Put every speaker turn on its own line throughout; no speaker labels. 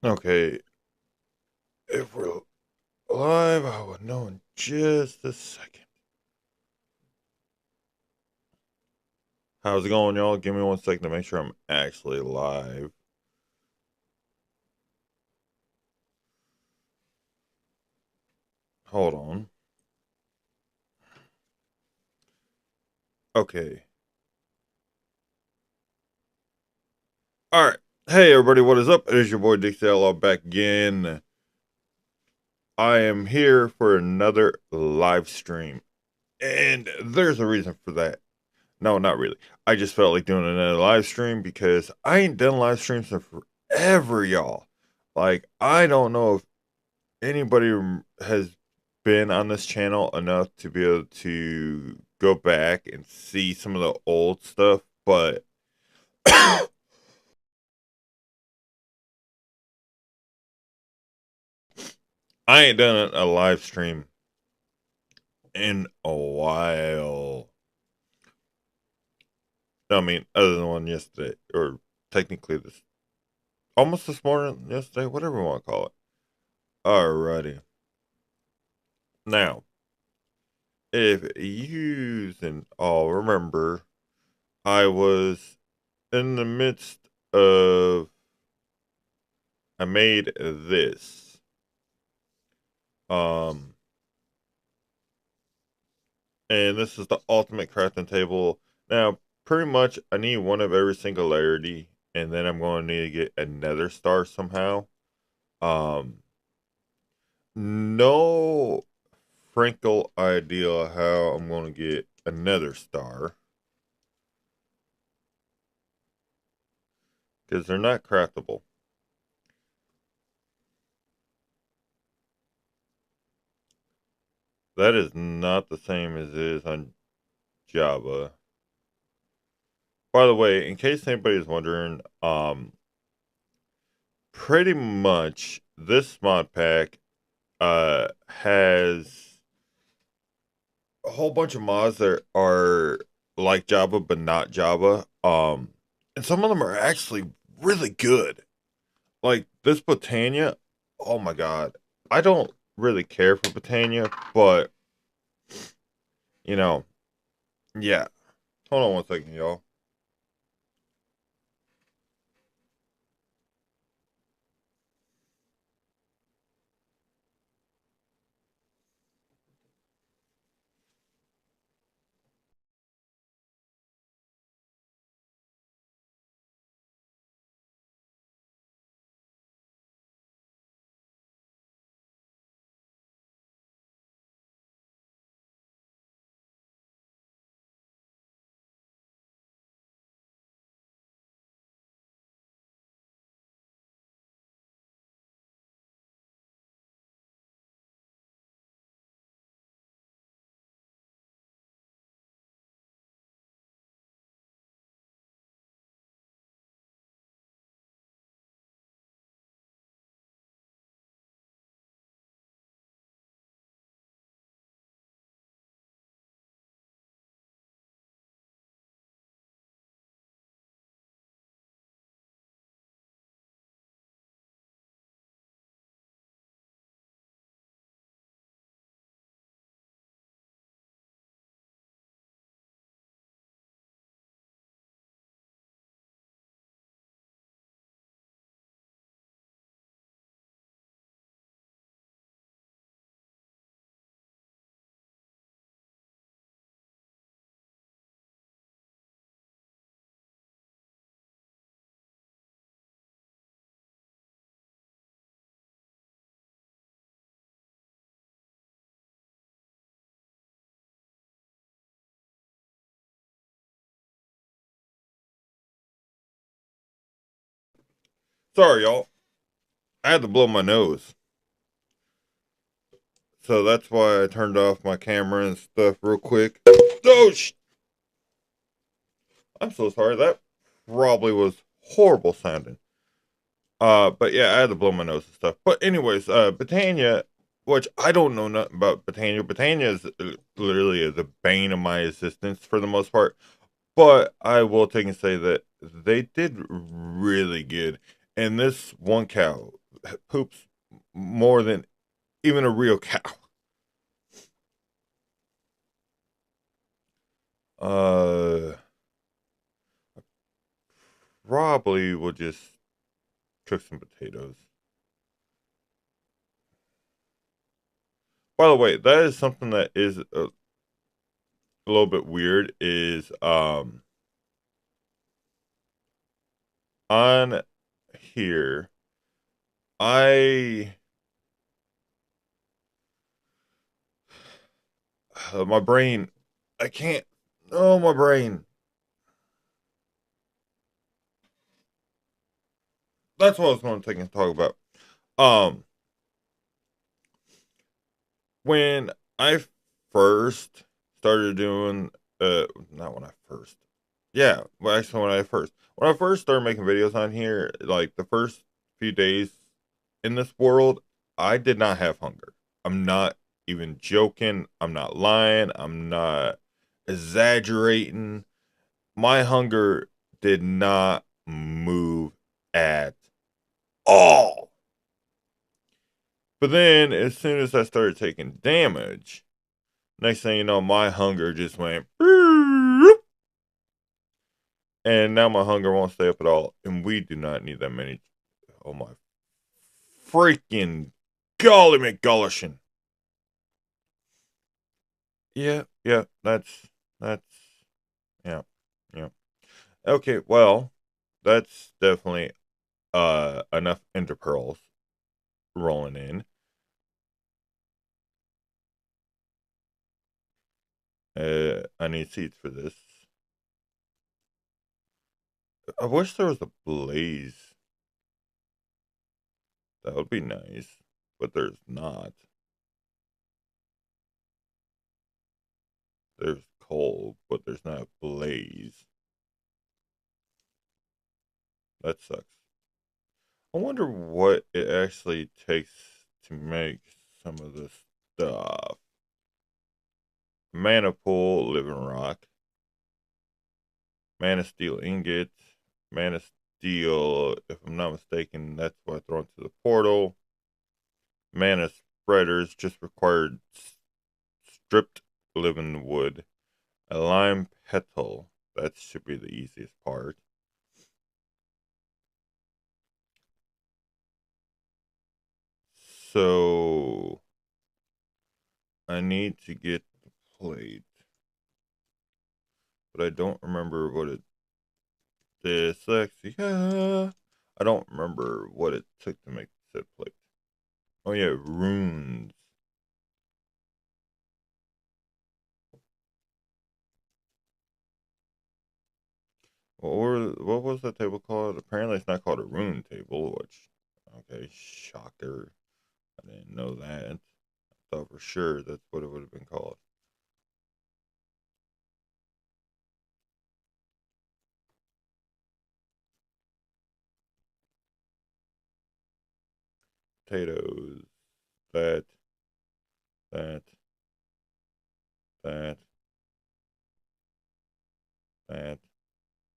Okay, if we're live, I will know in just a second. How's it going, y'all? Give me 1 second to make sure I'm actually live. Hold on. Okay. Alright. Hey, everybody, what is up? It is your boy Dixie Outlaw back again. I am here for another live stream. And there's a reason for that. No, not really. I just felt like doing another live stream because I ain't done live streams in forever, y'all. Like, I don't know if anybody has been on this channel enough to be able to go back and see some of the old stuff, but I ain't done a live stream in a while. I mean, other than one yesterday, or technically almost this morning, yesterday, whatever you want to call it. Alrighty. Now, if you and all remember, I was in the midst of I made this. Um, and this is the ultimate crafting table. Now, pretty much, I need one of every singularity, and then I'm going to need to get another star somehow. Um, no Frankel idea how I'm going to get another star because they're not craftable. That is not the same as it is on Java. By the way, in case anybody's wondering, pretty much this mod pack has a whole bunch of mods that are like Java but not Java. And some of them are actually really good. Like this Botania, oh my god. I don't really care for Botania, but you know, yeah. Hold on 1 second, y'all. Sorry, y'all. I had to blow my nose. So that's why I turned off my camera and stuff real quick. Oh, I'm so sorry. That probably was horrible sounding. But yeah, I had to blow my nose and stuff. But anyways, Britannia, which I don't know nothing about Britannia. Britannia is literally the bane of my existence for the most part. But I will take and say that they did really good. And this one cow poops more than even a real cow. Uh, Probably will just cook some potatoes. By the way, that is something that is a little bit weird. Is on here, I my brain, I can't. Oh, my brain. That's what I was going to take and talk about. Um, when I first started doing, not when I first, yeah, well, actually, when I first started making videos on here, like the first few days in this world, I did not have hunger. I'm not even joking. I'm not lying. I'm not exaggerating. My hunger did not move at all. But then, as soon as I started taking damage, next thing you know, my hunger just went, and now my hunger won't stay up at all. And we do not need that many. Oh my freaking golly McGullishin. Yeah, yeah, that's yeah, yeah. Okay, well, that's definitely enough interpearls rolling in. I need seeds for this. I wish there was a blaze. That would be nice, but there's not. There's coal, but there's not a blaze. That sucks. I wonder what it actually takes to make some of this stuff. Mana pool, living rock. Mana steel ingot. Mana steel, if I'm not mistaken, that's what I throw into the portal. Mana spreaders just required stripped living wood. A lime petal. That should be the easiest part. So I need to get the plate, but I don't remember what it dyslexia. I don't remember what it took to make the set plate. Oh yeah, runes. What was that table called? Apparently it's not called a rune table, which okay, shocker. I didn't know that. I thought for sure that's what it would have been called. Potatoes. That, that, that, that,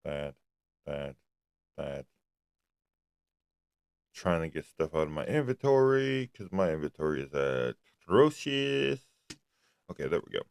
that, that, that. Trying to get stuff out of my inventory because my inventory is atrocious. Okay, there we go.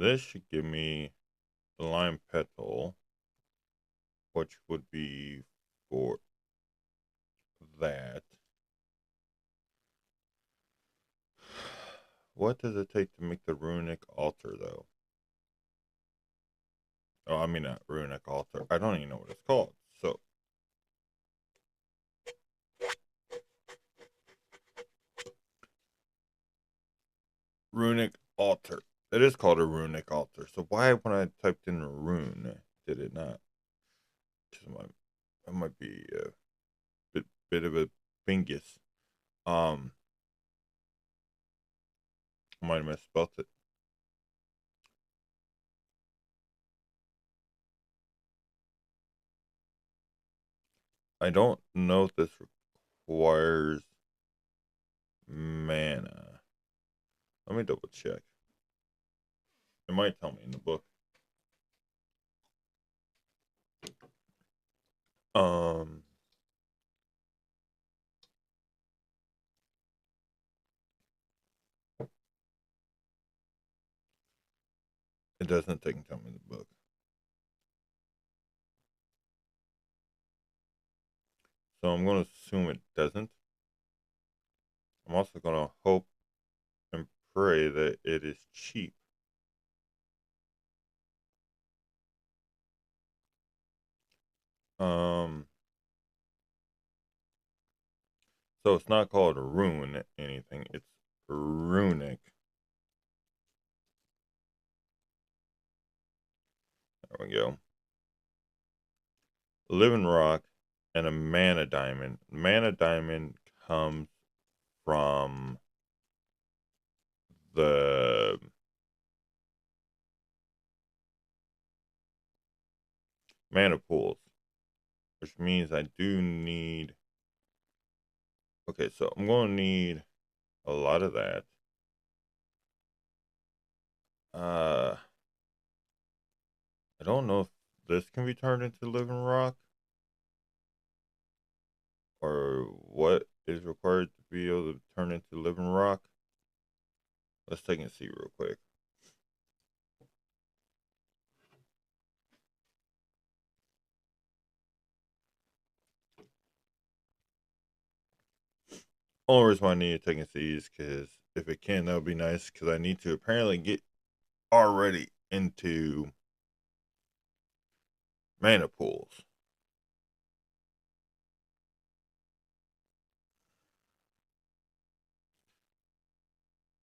This should give me the lime petal, which would be for that. What does it take to make the runic altar, though? Oh, I mean, not runic altar. I don't even know what it's called. So, runic altar. It is called a runic altar. So, why, when I typed in rune, did it not? It might be a bit of a bingus. Um, I might have misspelled it. I don't know if this requires mana. Let me double check. It might tell me in the book. Um, it doesn't take tell me in the book. So I'm going to assume it doesn't. I'm also going to hope and pray that it is cheap. So it's not called rune anything. It's runic. There we go. Living rock and a mana diamond. Mana diamond comes from the mana pools, which means I do need. Okay, so I'm going to need a lot of that. I don't know if this can be turned into living rock or what is required to be able to turn into living rock. Let's take and see real quick. Only reason why I need to take and see is because if it can, that would be nice. Because I need to apparently get already into mana pools.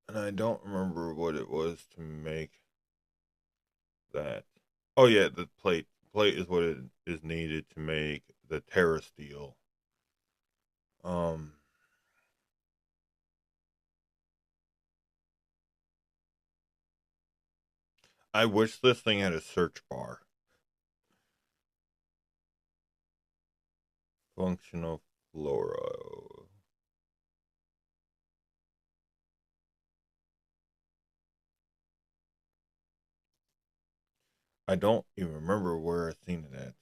And I don't remember what it was to make that. Oh yeah, the plate. Plate is what it is needed to make the Terra Steel. Um, I wish this thing had a search bar. Functional flora. I don't even remember where I seen it at.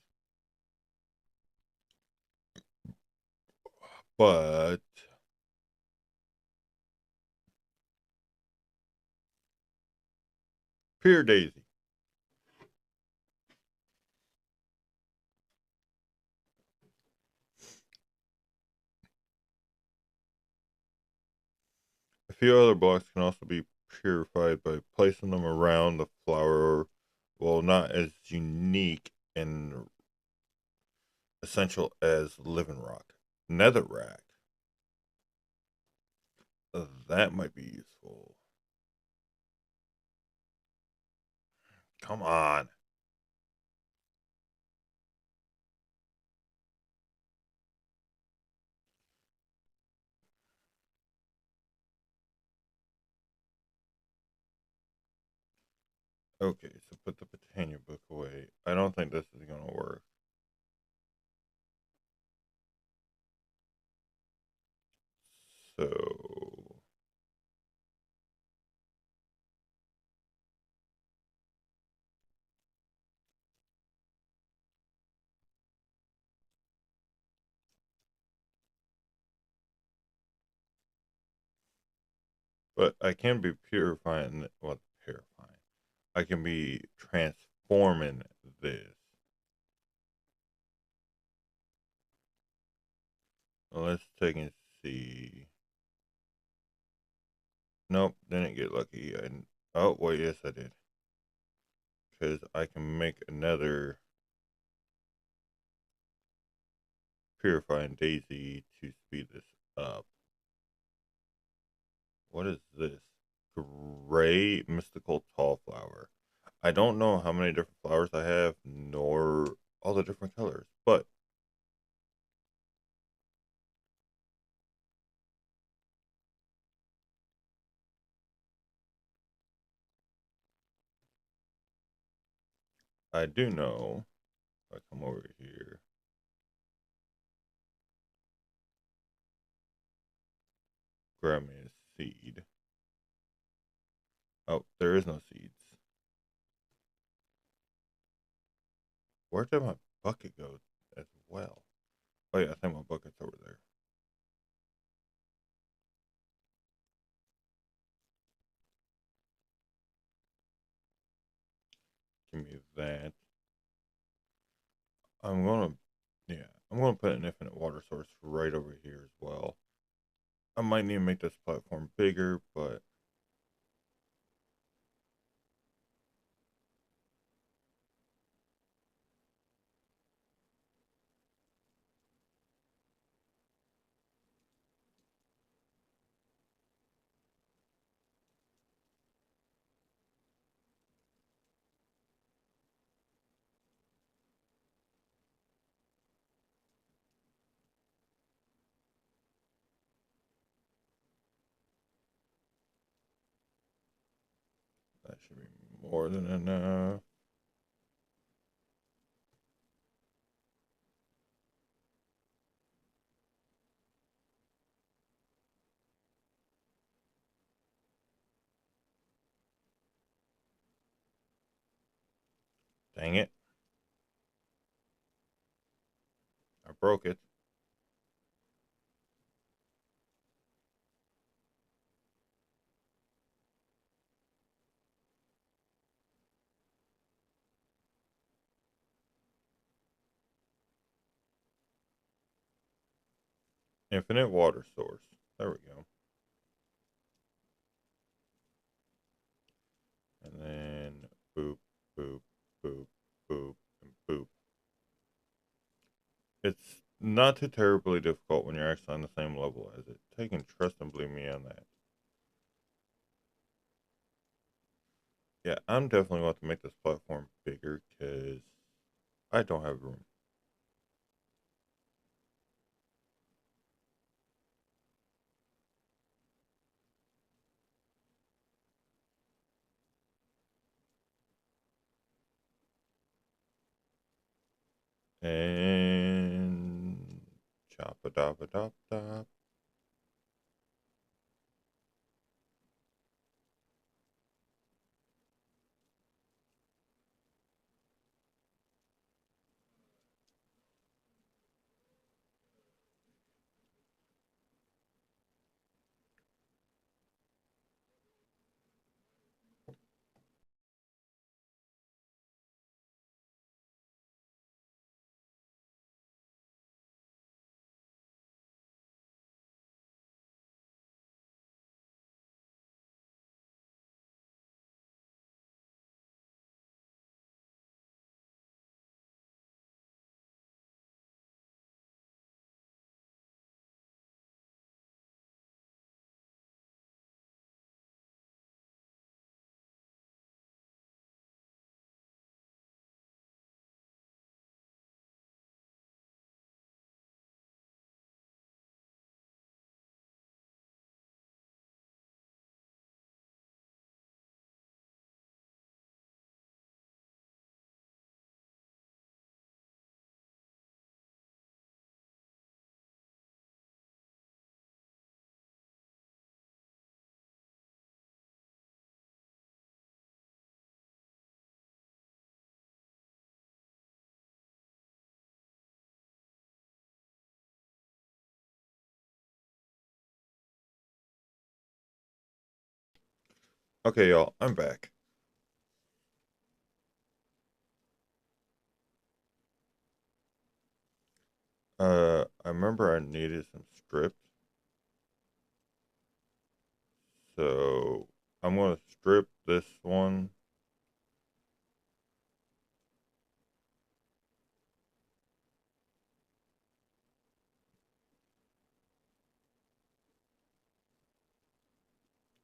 But Pure Daisy. A few other blocks can also be purified by placing them around the flower, while not as unique and essential as living rock. Netherrack. That might be useful. Come on. Okay, so put the Britannia book away. I don't think this is going to work. So, but I can be purifying, well, purifying. I can be transforming this. Let's take and see. Nope, didn't get lucky. Oh, wait, yes, I did. Because I can make another purifying daisy to speed this up. What is this? Gray mystical tall flower. I don't know how many different flowers I have, nor all the different colors, but I do know if I come over here, grab me a seed. Oh, there is no seeds. Where did my bucket go as well? Oh yeah, I think my bucket's over there. Give me that. I'm gonna, yeah, I'm gonna put an infinite water source right over here as well. I might need to make this platform bigger, but that should be more than enough. Dang it. I broke it. Infinite water source. There we go. And then boop, boop, boop, boop, and boop. It's not too terribly difficult when you're actually on the same level as it. Take and trust and believe me on that. Yeah, I'm definitely going to make this platform bigger because I don't have room. And chop a dop a dop dop. Okay, y'all, I'm back. I remember I needed some strips, so I'm gonna strip this one.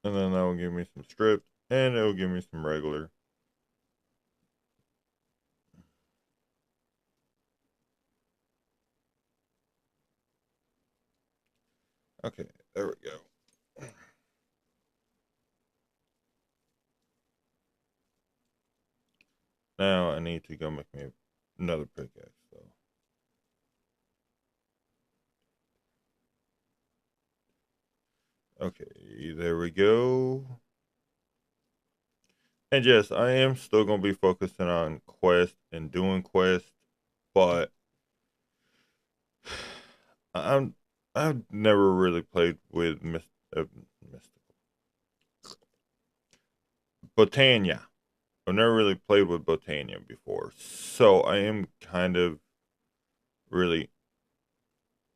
And then that will give me some stripped, and it will give me some regular. Okay, there we go. Now I need to go make me another pickaxe, though. Okay, there we go. And yes, I am still gonna be focusing on quest and doing quest, but I'm I've never really played with Mystical Botania. I've never really played with Botania before, so I am kind of really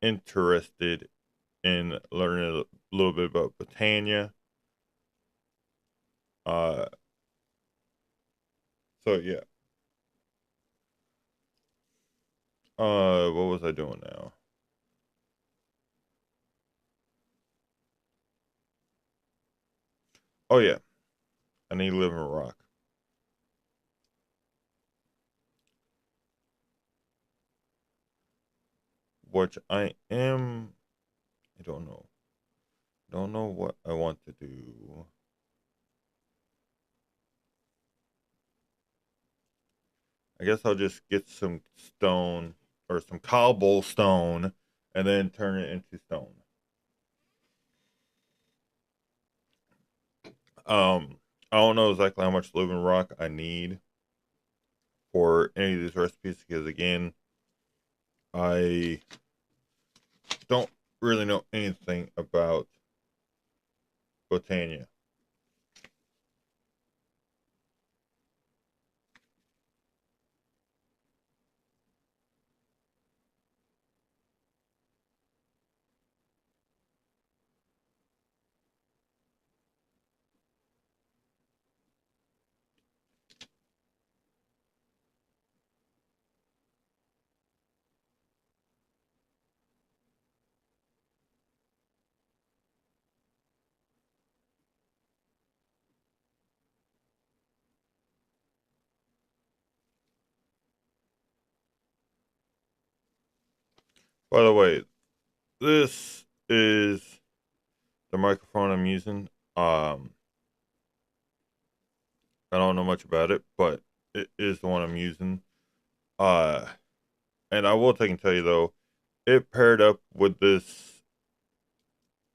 interested in learning a little bit about Botania. Uh, so yeah. What was I doing now? Oh yeah, I need Living Rock, which I am. I don't know. Don't know what I want to do. I guess I'll just get some stone or some cobblestone and then turn it into stone. I don't know exactly how much living rock I need for any of these recipes because again, I don't really know anything about Botania. By the way, this is the microphone I'm using. I don't know much about it, but it is the one I'm using. Uh, and I will take and tell you though, it paired up with this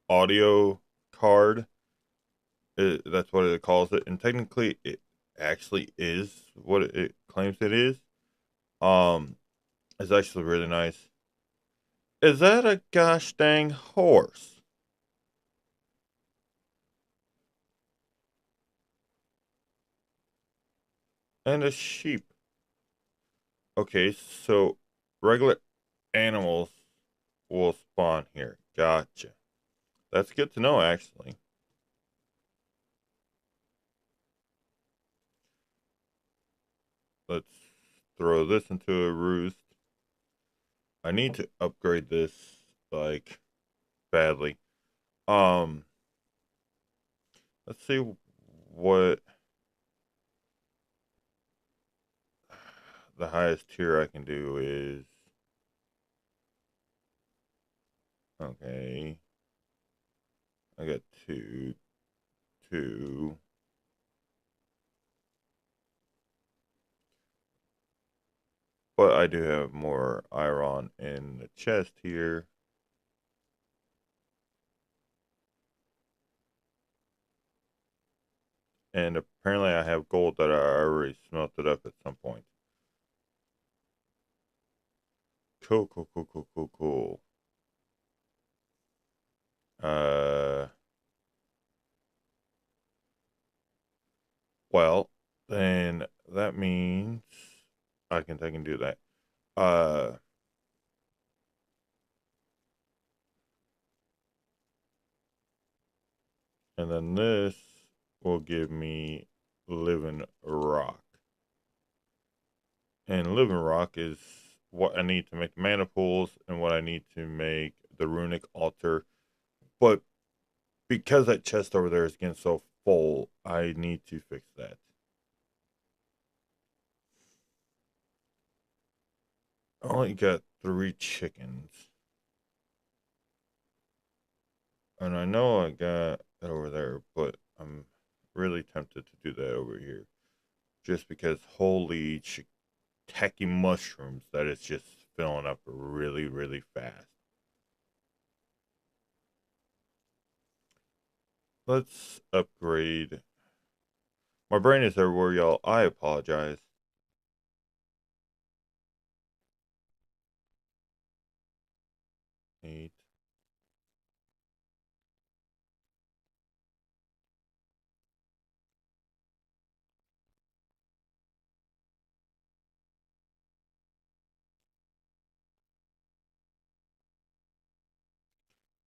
audio card. That's what it calls it, and technically, it actually is what it claims it is. Um, it's actually really nice. Is that a gosh dang horse and a sheep? Okay, so regular animals will spawn here. Gotcha. That's good to know, actually. Let's throw this into a roost. I need to upgrade this like badly. Um, let's see what the highest tier I can do is. Okay, I got two, but I do have more iron in the chest here. And apparently I have gold that I already smelted up at some point. Cool, cool, cool, cool, cool, cool. Uh, well, then that means I can take and do that. Uh, and then this will give me living rock. And living rock is what I need to make the mana pools and what I need to make the runic altar. But because that chest over there is getting so full, I need to fix that. I only got 3 chickens. And I know I got it over there, but I'm really tempted to do that over here. just because holy shiitake mushrooms that it's just filling up really, really fast. Let's upgrade. My brain is everywhere, y'all. I apologize. Eight.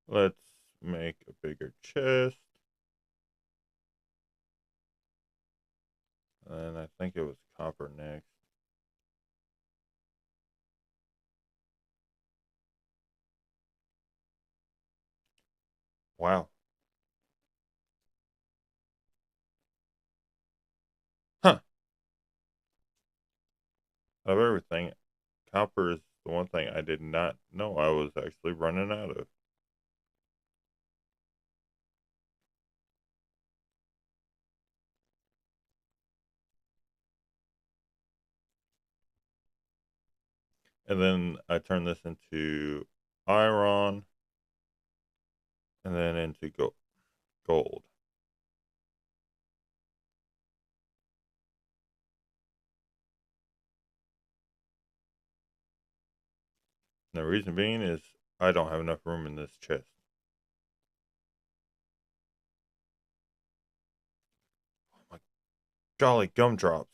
Let's make a bigger chest. And I think it was copper next. Wow. Huh. Of everything, copper is the one thing I did not know I was actually running out of. And then I turn this into iron and then into gold. And the reason being is I don't have enough room in this chest. Oh my golly gumdrops.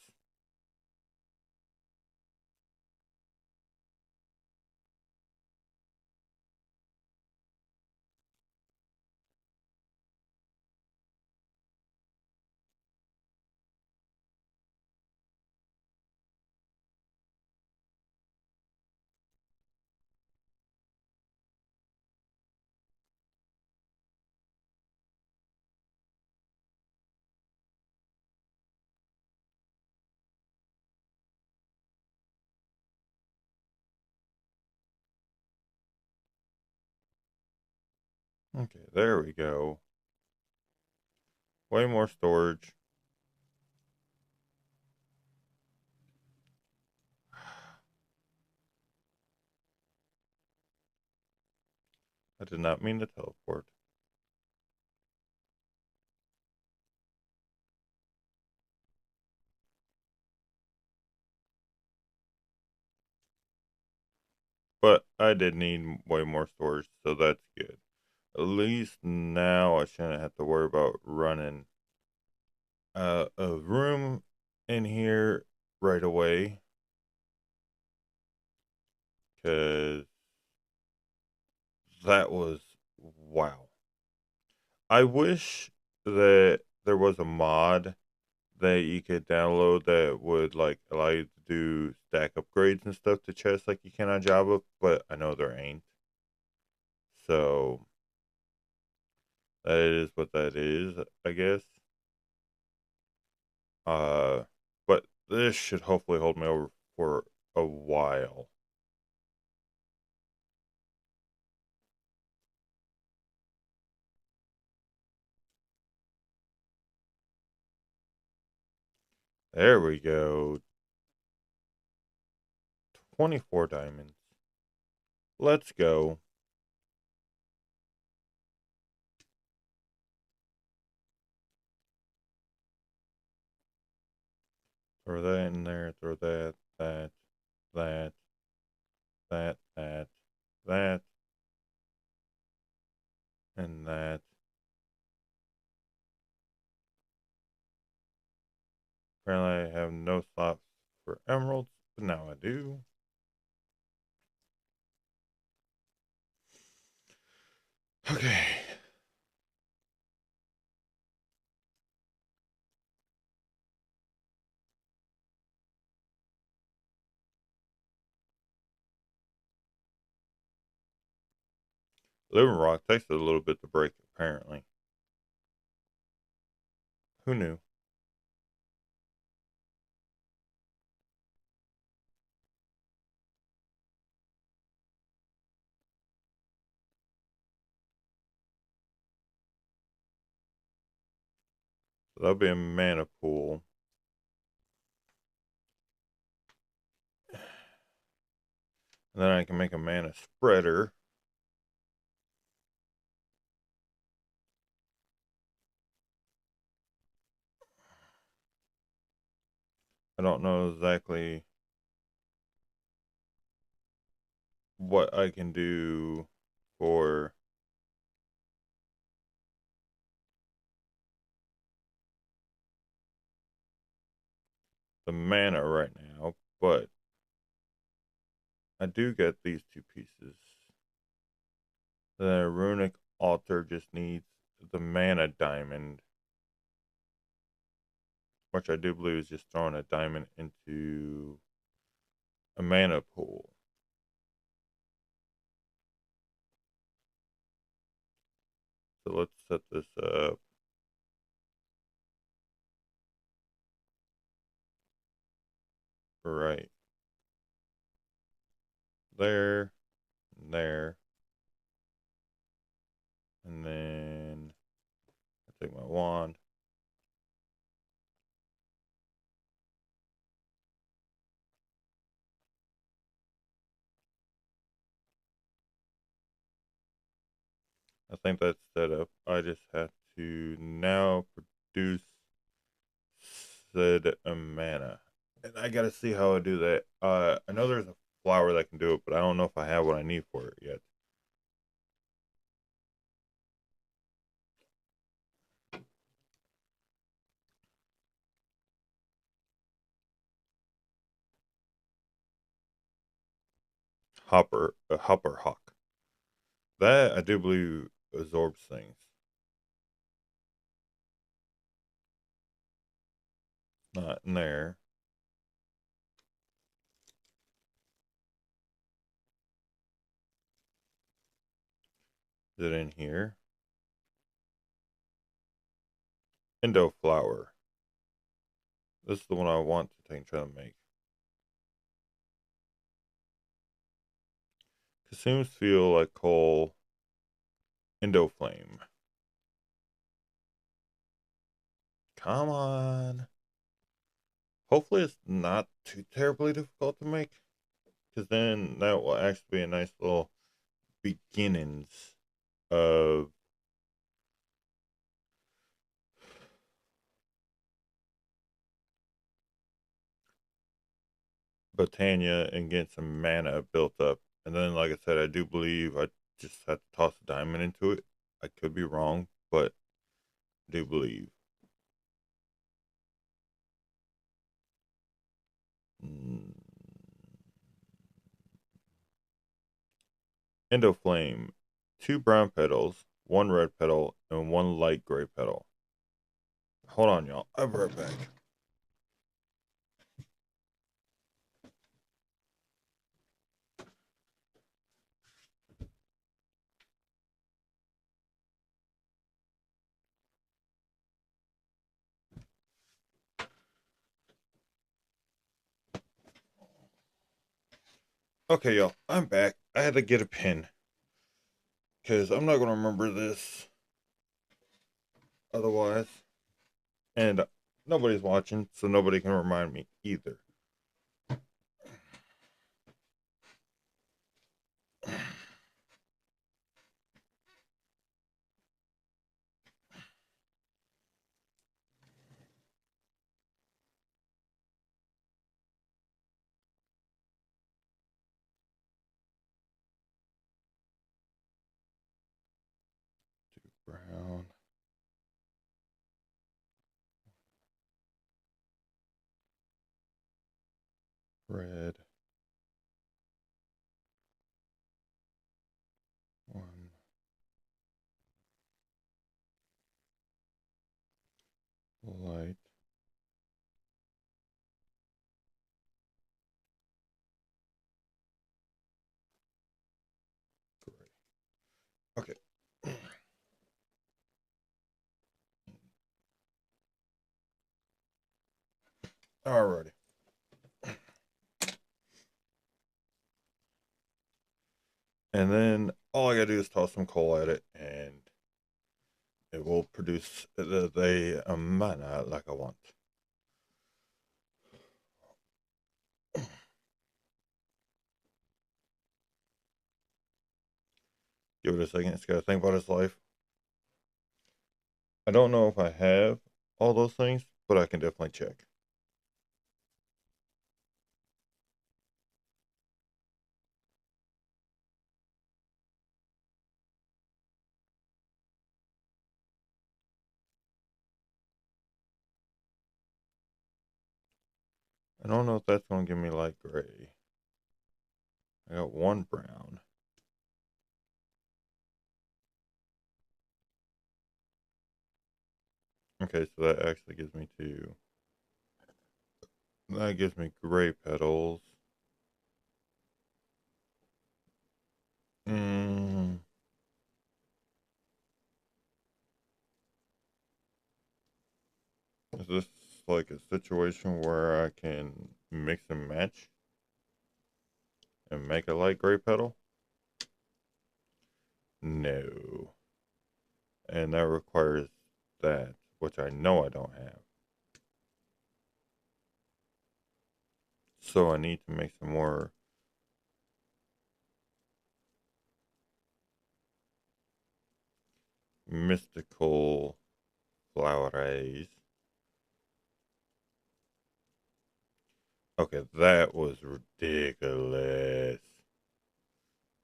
Okay, there we go. Way more storage. I did not mean to teleport. But I did need way more storage, so that's good. At least now I shouldn't have to worry about running a room in here right away. Because that was wow. I wish that there was a mod that you could download that would like allow you to do stack upgrades and stuff to chests like you can on Java, but I know there ain't. So that is what that is, I guess. Uh, but this should hopefully hold me over for a while. There we go. 24 diamonds. Let's go. Throw that in there, throw that, that, that, and that. Apparently I have no slots for emeralds, but now I do. Okay. Living rock takes a little bit to break, apparently. Who knew? So that'll be a mana pool. And then I can make a mana spreader. I don't know exactly what I can do for the mana right now, but I do get these two pieces. The runic altar just needs the mana diamond, which I do believe is just throwing a diamond into a mana pool. So let's set this up. Right there, and there, and then I take my wand. I think that's set up. I just have to now produce said mana. And I gotta see how I do that. I know there's a flower that can do it, but I don't know if I have what I need for it yet. Hopper hawk. That I do believe absorbs things. Not in there. Is it in here? Indo flower. This is the one I want to try to make. Consumes feel like coal. Indo flame. Come on. Hopefully it's not too terribly difficult to make, because then that will actually be a nice little beginnings of Botania and get some mana built up. And then, like I said, I do believe I just have to toss a diamond into it. I could be wrong, but I do believe. Mm. Endo flame, 2 brown petals, 1 red petal, and 1 light gray petal. Hold on, y'all. I'll be right back. Okay, y'all. I'm back. I had to get a pen because I'm not going to remember this otherwise. And nobody's watching, so nobody can remind me either. Brown. Red. 1. Light. Gray. Okay. Alrighty. And then all I gotta do is toss some coal at it, and it will produce the mana like I want. Give it a second. It's got to think about its life. I don't know if I have all those things, but I can definitely check. I don't know if that's going to give me light gray. I got one brown. Okay, so that actually gives me two. That gives me gray petals. Mm, is this like a situation where I can mix and match and make a light gray petal? No. And that requires that, which I know I don't have. So I need to make some more mystical flowers. Okay, that was ridiculous.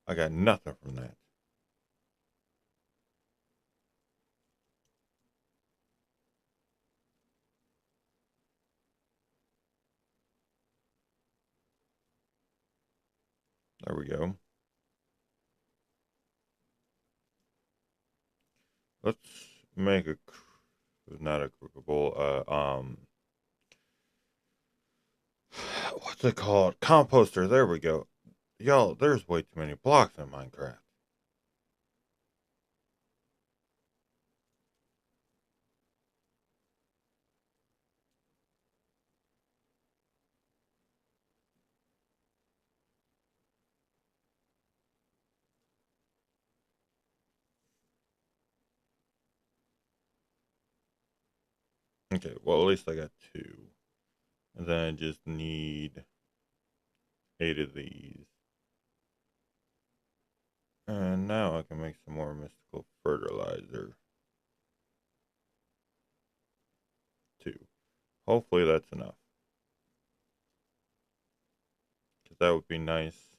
I got nothing from that. There we go. Let's make a not a crookable what's it called? Composter. There we go. Y'all, there's way too many blocks in Minecraft. Okay, well at least I got two. And then I just need 8 of these. And now I can make some more mystical fertilizer. 2. Hopefully that's enough. Because that would be nice.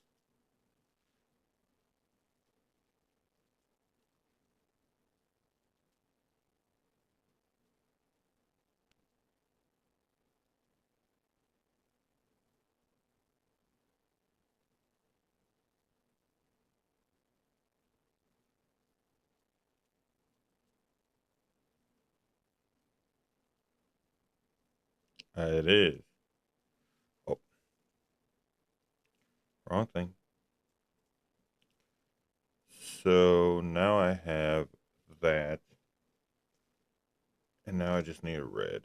It is. Oh, wrong thing. So now I have that. And now I just need a red.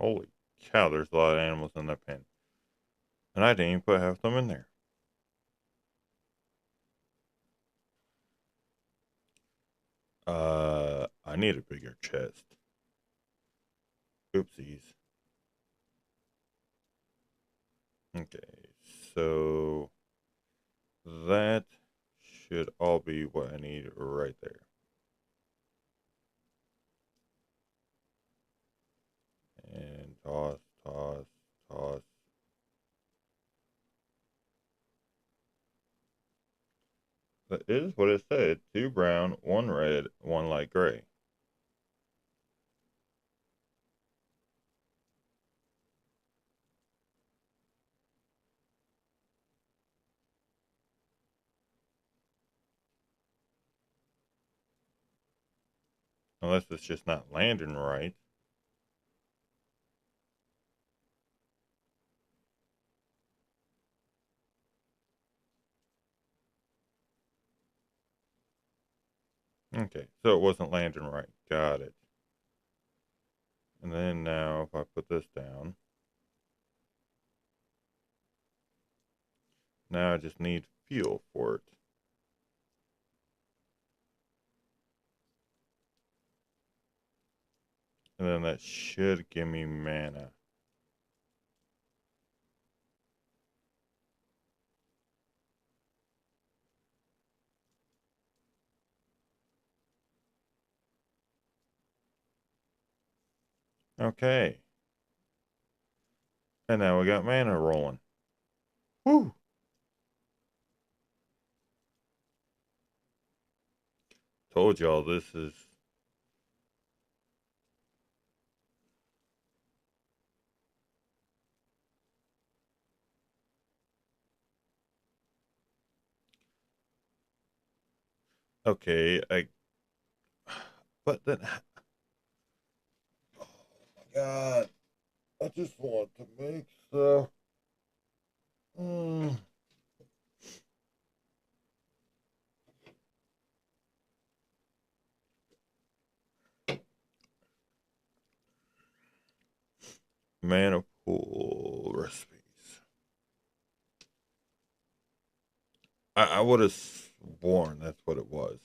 Holy cow, there's a lot of animals in that pen. And I didn't even put half of them in there. I need a bigger chest. Oopsies. Okay, so that should all be what I need right there. And toss, toss, toss. That is what it said. 2 brown, 1 red, 1 light gray. Unless it's just not landing right. Okay, so it wasn't landing right. Got it. And then now if I put this down, now I just need fuel for it. And then that should give me mana. Okay. And now we got mana rolling. Woo! Told y'all this is okay. But then, oh my god, I just want to make stuff. Mm. Mana pool recipes. I would have sworn that's what it was.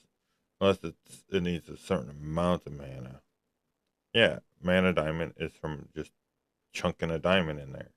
Unless it needs a certain amount of mana. Yeah, mana diamond is from just chunking a diamond in there.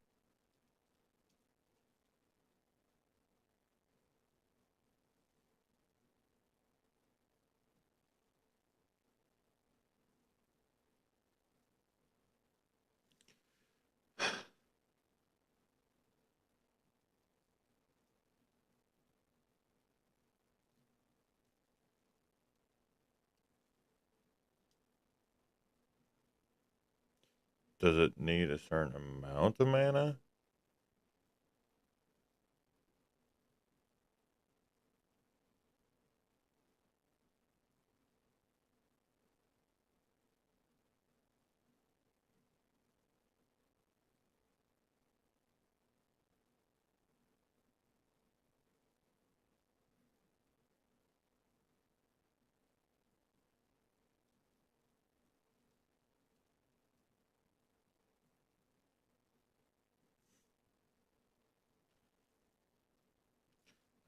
Does it need a certain amount of mana?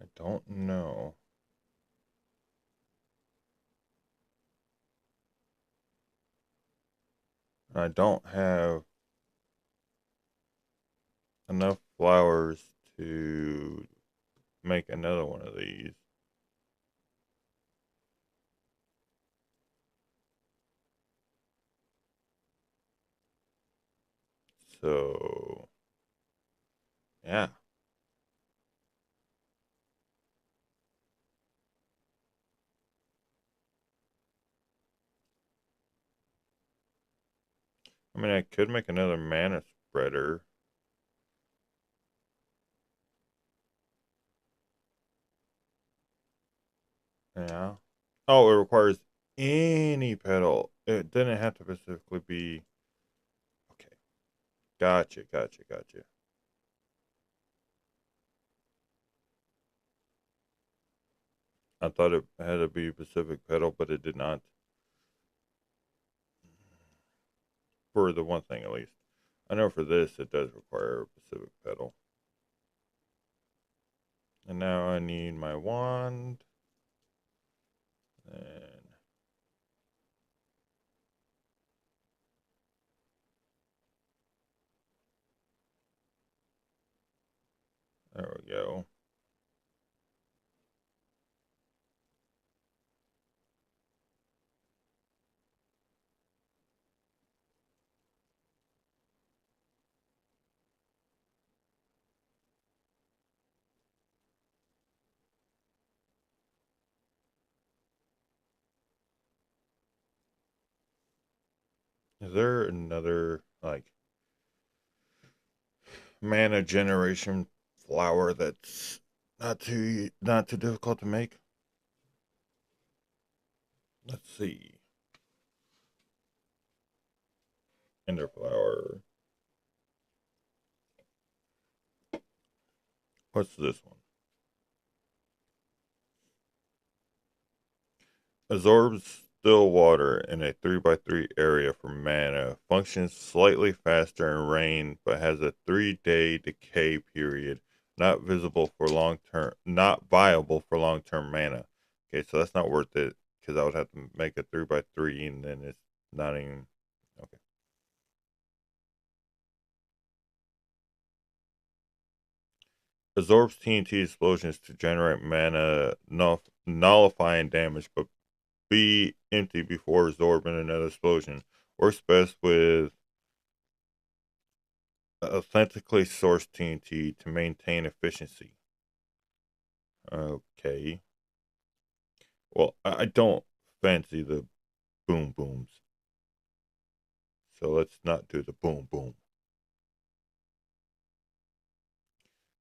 I don't know. I don't have enough flowers to make another one of these. So, yeah. I mean, I could make another mana spreader. Yeah. Oh, it requires any petal. It didn't have to specifically be. Okay. Gotcha, gotcha, gotcha. I thought it had to be Pacific petal, but it did not. For the one thing, at least. I know for this, it does require a Pacific petal. And now I need my wand. And there we go. Is there another, like, mana generation flower that's not too difficult to make? Let's see. Ender flower. What's this one? Absorbs still water in a 3x3 area for mana. Functions slightly faster in rain, but has a 3-day decay period. Not visible for long term. Not viable for long term mana. Okay, so that's not worth it because I would have to make a 3x3, and then it's not even okay. Absorbs TNT explosions to generate mana, nullifying damage, but be empty before absorbing another explosion. Works best with authentically sourced TNT to maintain efficiency. Okay. Well, I don't fancy the boom booms. So let's not do the boom boom.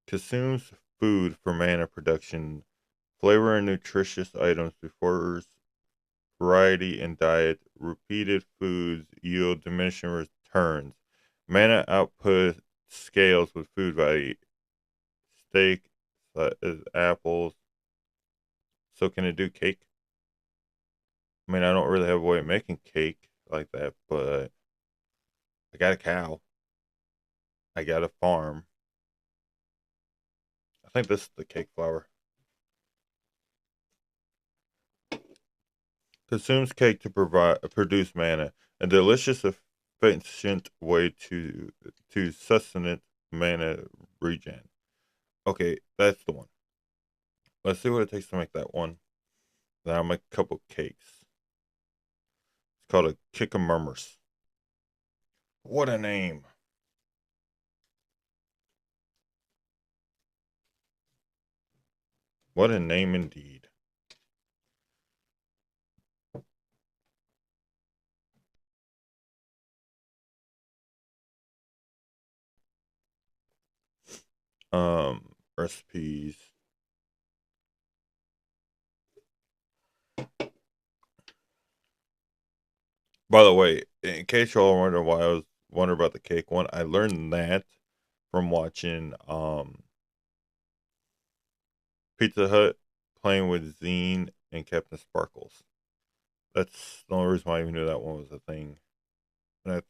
Consumes food for mana production. Flavor and nutritious items before variety in diet. Repeated foods yield diminishing returns. Mana output scales with food value. Steak, apples. So can it do cake? I mean, I don't really have a way of making cake like that, but I got a cow. I got a farm. I think this is the cake flour. Consumes cake to produce mana, a delicious, efficient way to sustenance mana regen. Okay, that's the one. Let's see what it takes to make that one. Then I'll make a couple cakes. It's called a kick of murmurs. What a name! What a name indeed. Recipes. By the way, in case y'all wonder why I was wondering about the cake one, I learned that from watching Pizza Hut playing with Zine and Captain Sparkles. That's the only reason why I even knew that one was a thing. And I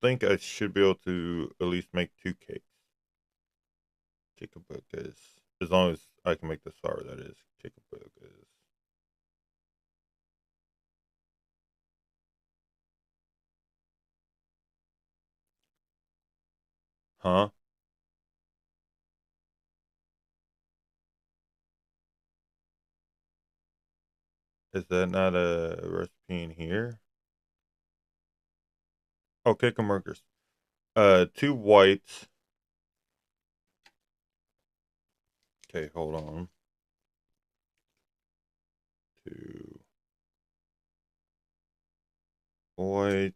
think I should be able to at least make 2 cakes. Kickabukas. As long as I can make the sour, that is. Kickabukas. Huh? Is that not a recipe in here? Oh, Kickamurkers. 2 whites. Okay, hold on. 2 white.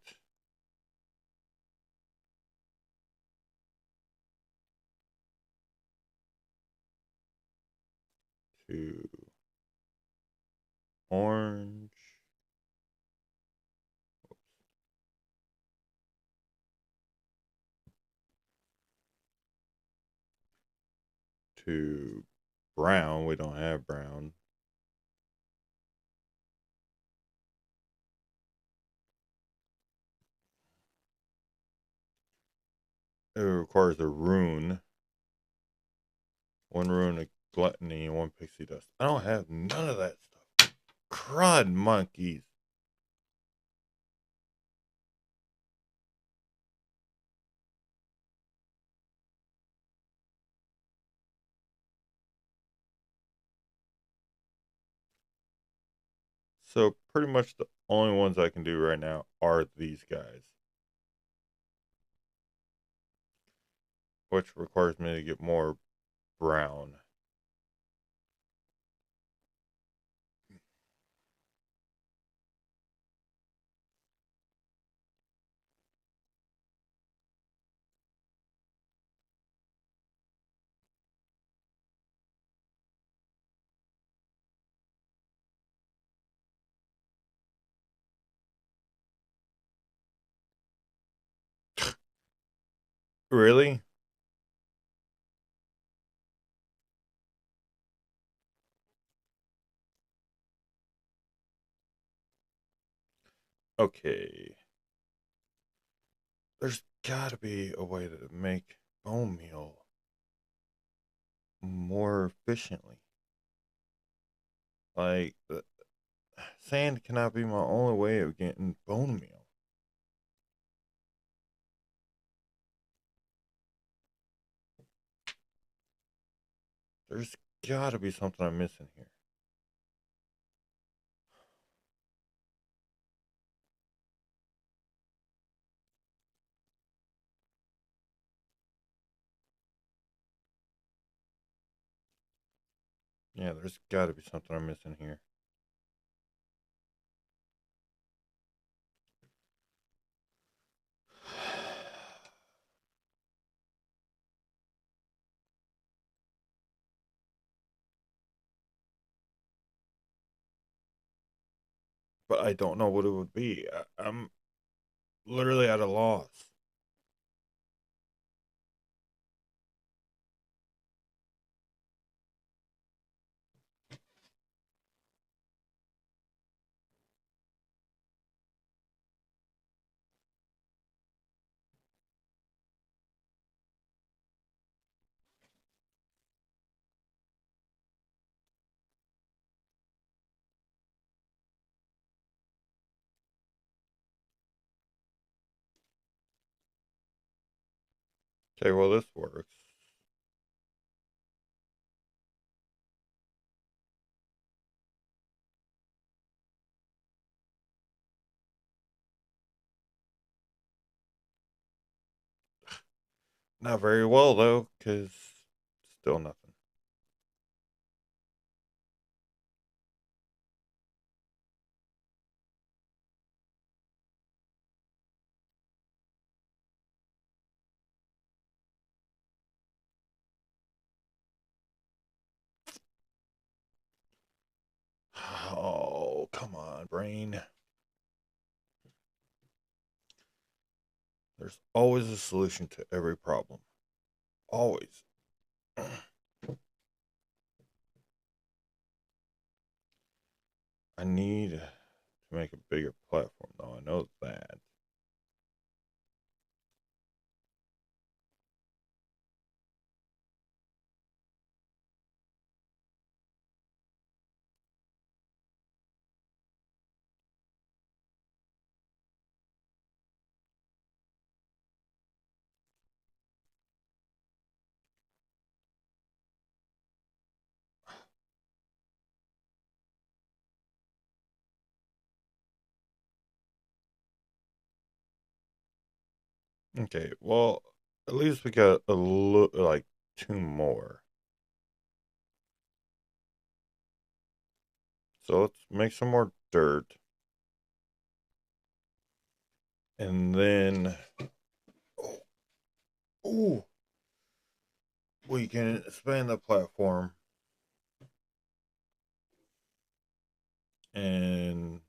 2 orange. 2 brown. We don't have brown. It requires a rune. 1 rune of gluttony and 1 pixie dust. I don't have none of that stuff. Crud monkeys. So pretty much the only ones I can do right now are these guys. Which requires me to get more brown. Really? Okay. There's gotta be a way to make bone meal more efficiently. Like, sand cannot be my only way of getting bone meal. There's gotta be something I'm missing here. Yeah, there's gotta be something I'm missing here. But I don't know what it would be. I'm literally at a loss. Okay, well, this works. Not very well, though, because still nothing. Oh, come on, brain. There's always a solution to every problem. Always. I need to make a bigger platform, though. I know that. Okay, well, at least we got a little, like, two more. So let's make some more dirt. And then, oh, ooh, we can expand the platform and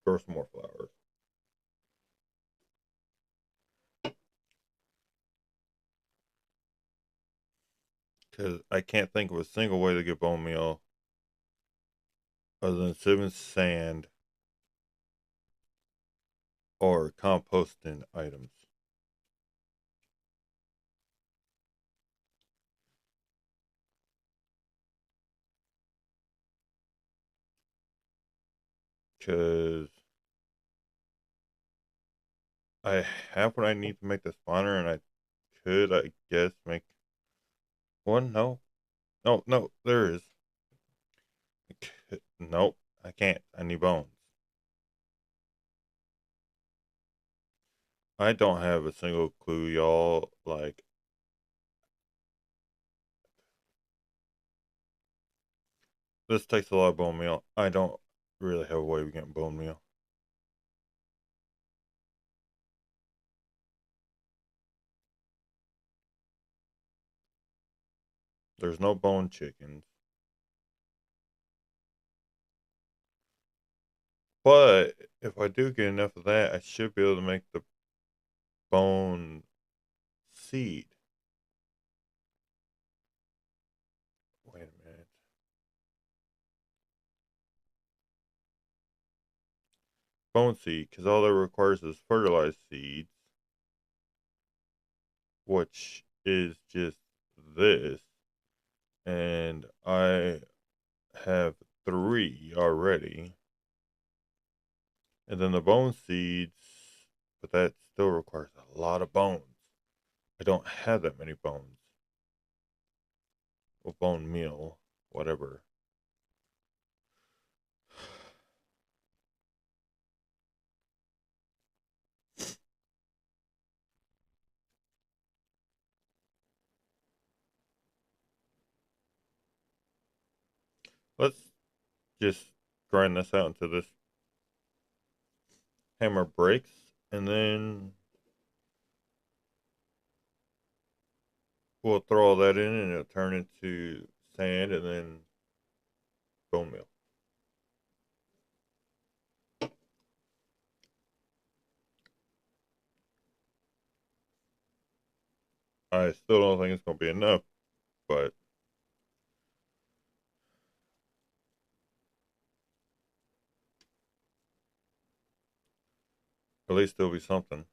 grow some more flowers. Because I can't think of a single way to get bone meal other than sieving sand or composting items. Because I have what I need to make the spawner, and I could, I guess, make one. No, no, no, there is. Nope, I can't. I need bones. I don't have a single clue, y'all. Like, this takes a lot of bone meal. I don't really have a way of getting bone meal. There's no bone chickens. But if I do get enough of that, I should be able to make the bone seed. Wait a minute. bone seed, because all that requires is fertilized seeds, which is just this. And I have 3 already. And then the bone seeds, but that still requires a lot of bones. I don't have that many bones. Or bone meal, whatever. Let's just grind this out until this hammer breaks, and then we'll throw all that in and it'll turn into sand and then bone meal. I still don't think it's going to be enough, but at least there'll be something.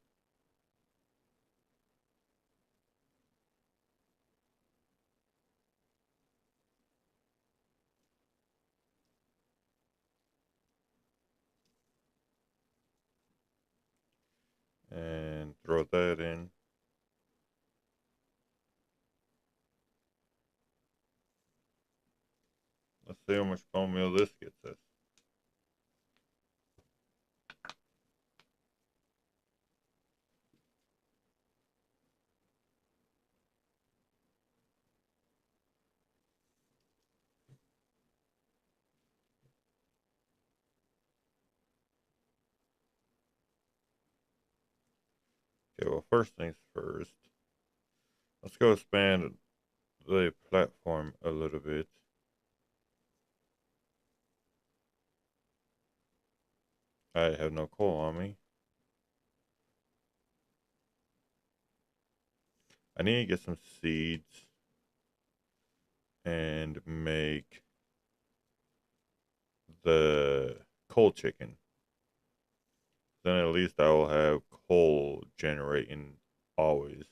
And throw that in. Let's see how much bone meal this gets us. Okay, well, first things first. Let's go expand the platform a little bit. I have no coal on me. I need to get some seeds and make the coal chicken. Then at least I will have coal generating always.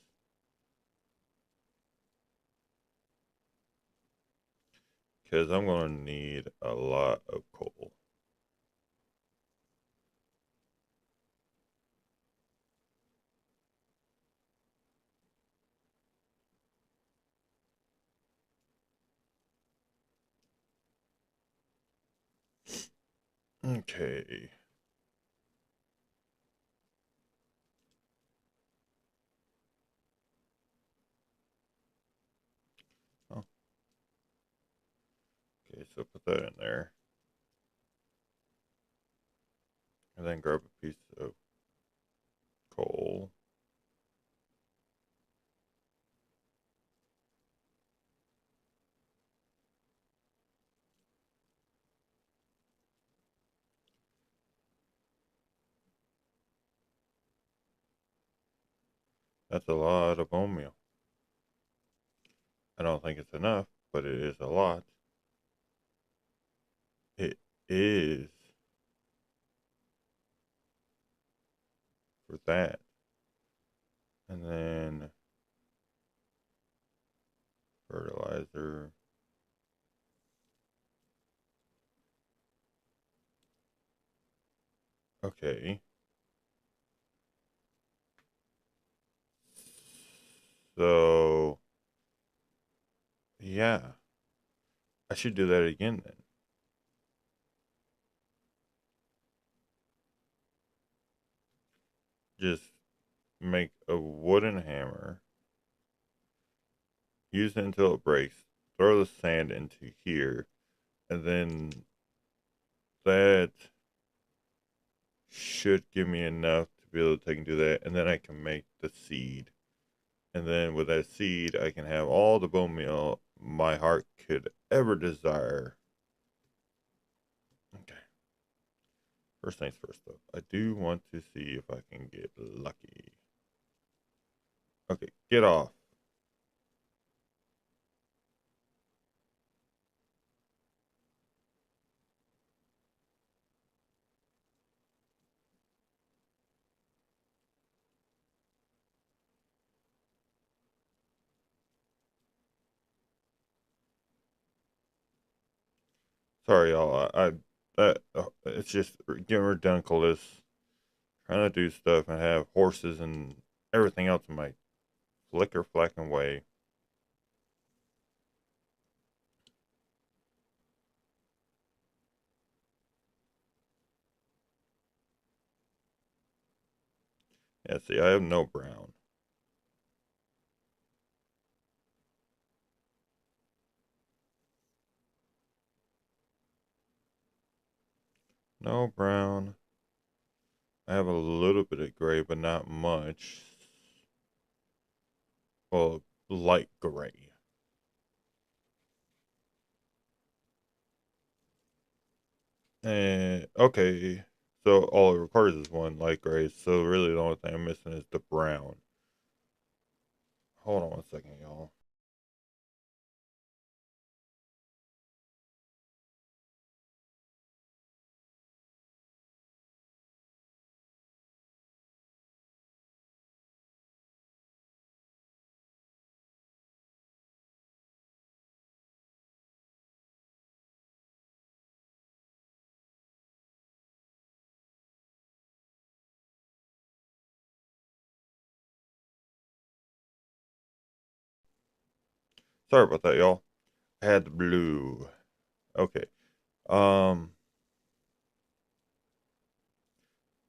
Because I'm going to need a lot of coal. Okay. Oh, okay, so put that in there. And then grab a piece of coal. That's a lot of bone meal. I don't think it's enough, but it is a lot. It is for that. And then fertilizer. Okay. So, yeah. I should do that again then. Just make a wooden hammer. Use it until it breaks. Throw the sand into here. And then that should give me enough to be able to take and do that. And then I can make the seed. And then with that seed, I can have all the bone meal my heart could ever desire. Okay. First things first, though. I do want to see if I can get lucky. Okay, get off. Sorry, y'all. It's just getting ridiculous. Trying to do stuff and have horses and everything else in my flicker flacking way. Yeah, see, I have no brown. No brown. I have a little bit of gray, but not much. Well, light gray. And okay, so all it requires is one light gray. So really, the only thing I'm missing is the brown. Hold on one second, y'all. Sorry about that, y'all. I had the blue. Okay. Um.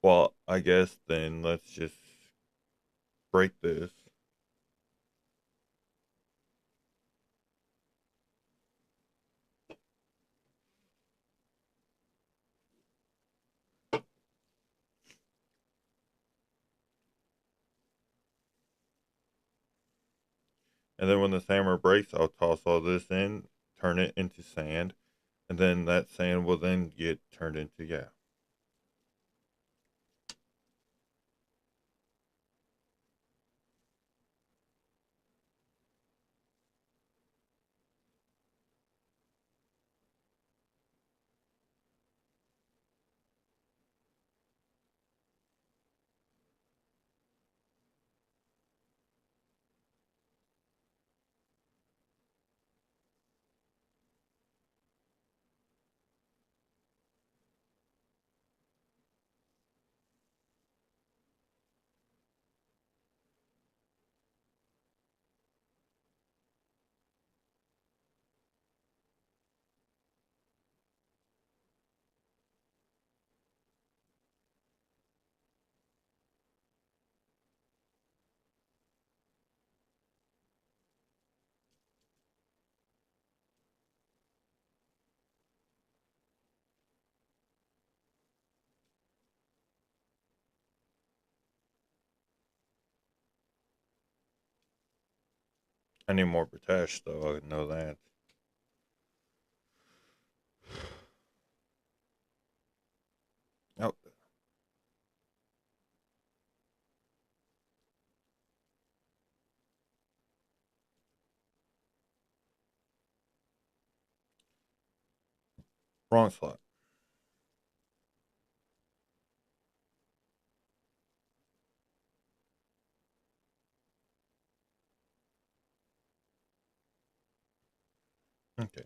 Well, I guess then let's just break this. And then when this hammer breaks, I'll toss all this in, turn it into sand, and then that sand will then get turned into, yeah. I need more potash, though, I know that. Oh, wrong slot. Okay.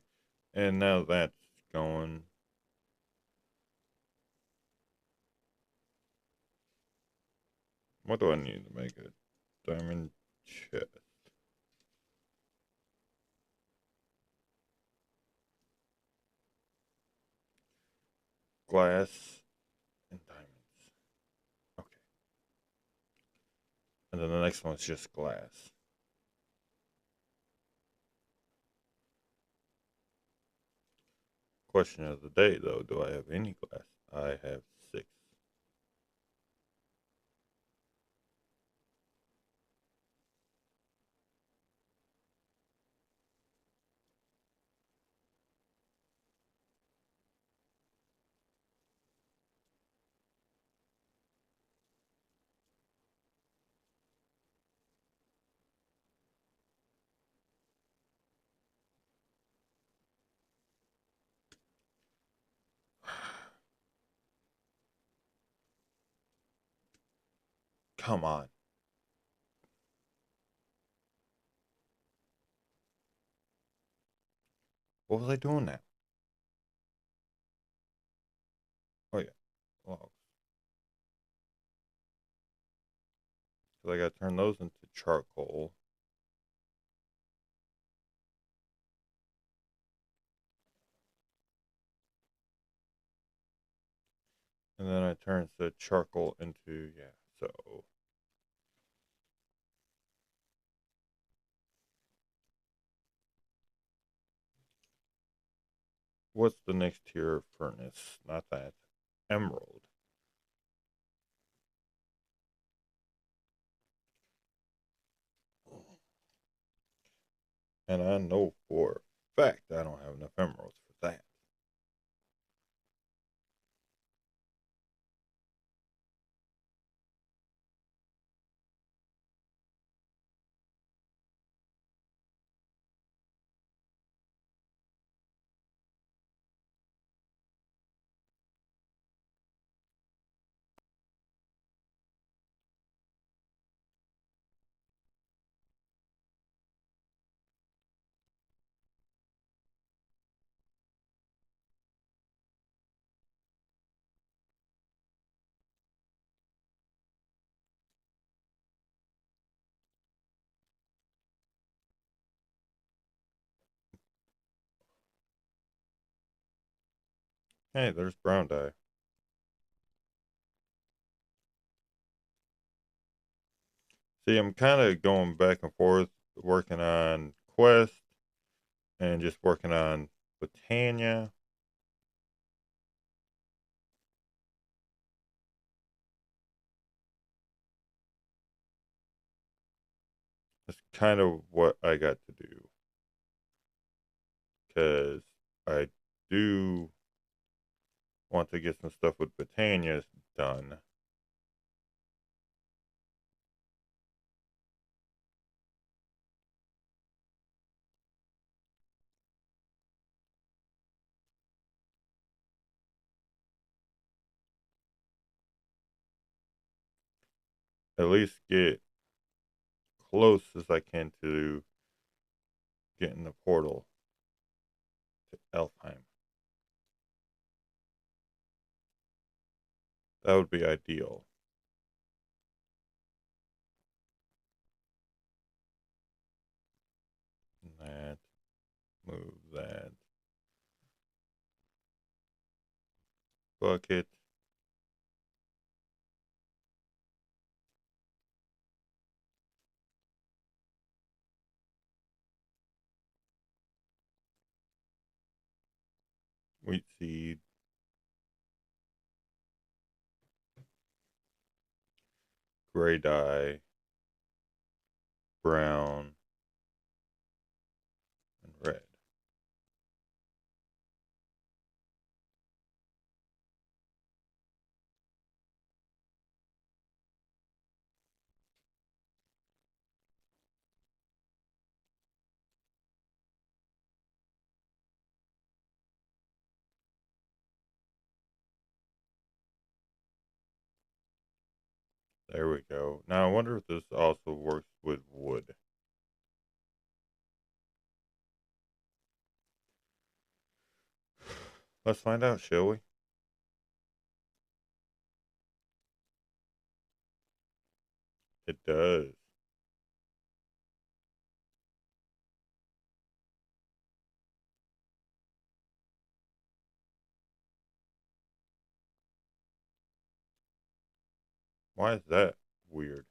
And now that's going. What do I need to make a diamond chest? Glass and diamonds. Okay. And then the next one's just glass. Question of the day, though, do I have any glass? I have 6. Come on. What was I doing now? Because I got to turn those into charcoal. And then I turn the charcoal into, yeah, so. What's the next tier of furnace? Not that. Emerald. And I know for a fact I don't have enough emeralds for that. Hey, there's brown dye. See, I'm kind of going back and forth, working on Quest and just working on Britannia. That's kind of what I got to do. Because I do want to get some stuff with Britannia done. At least get close as I can to getting the portal to Elfheim. That would be ideal. That, move that. Bucket. Wheat seed. Gray dye. Brown. And red. There we go. Now I wonder if this also works with wood. Let's find out, shall we? It does. Why is that weird?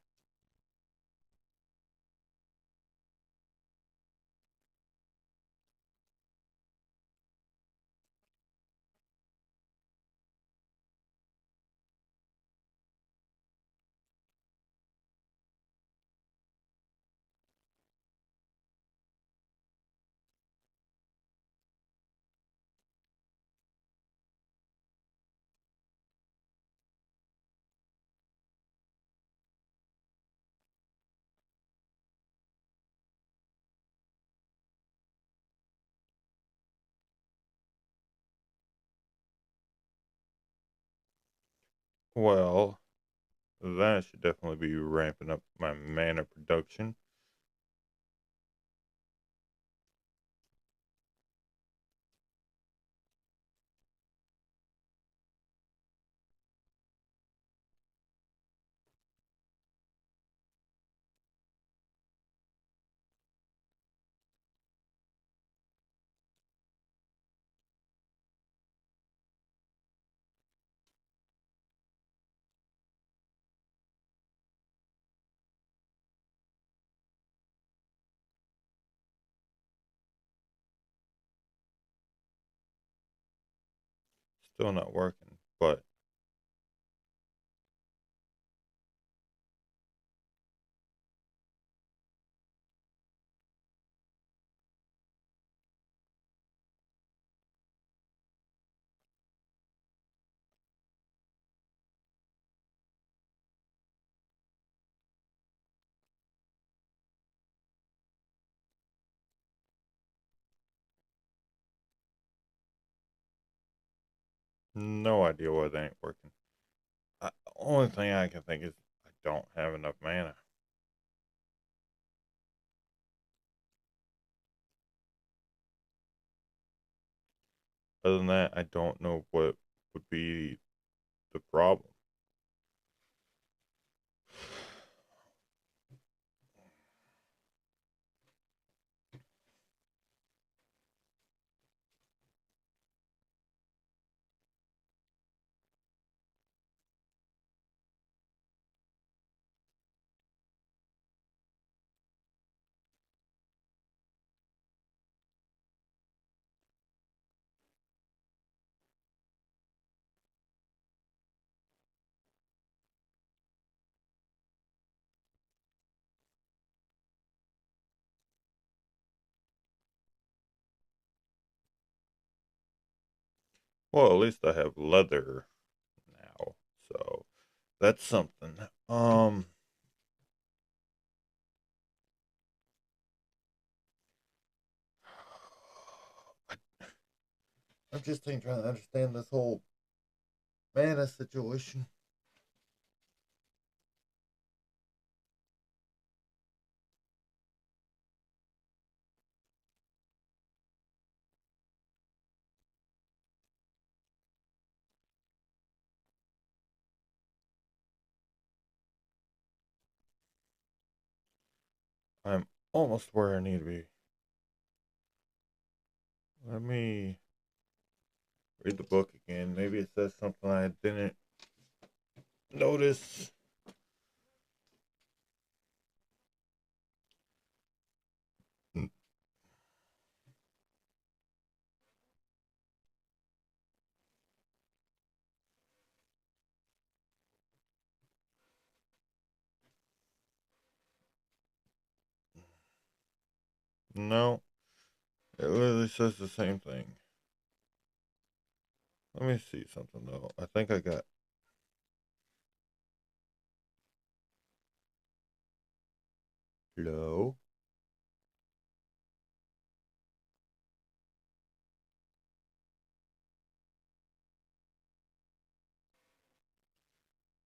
Well, that should definitely be ramping up my mana production. Still not working, but no idea why they ain't working. Only thing I can think is I don't have enough mana. Other than that, I don't know what would be the problem. Well, at least I have leather now, so that's something. I'm just trying to understand this whole mana situation. I'm almost where I need to be. Let me read the book again. Maybe it says something I didn't notice. No, it literally says the same thing. Let me see something though. I think I got. Hello?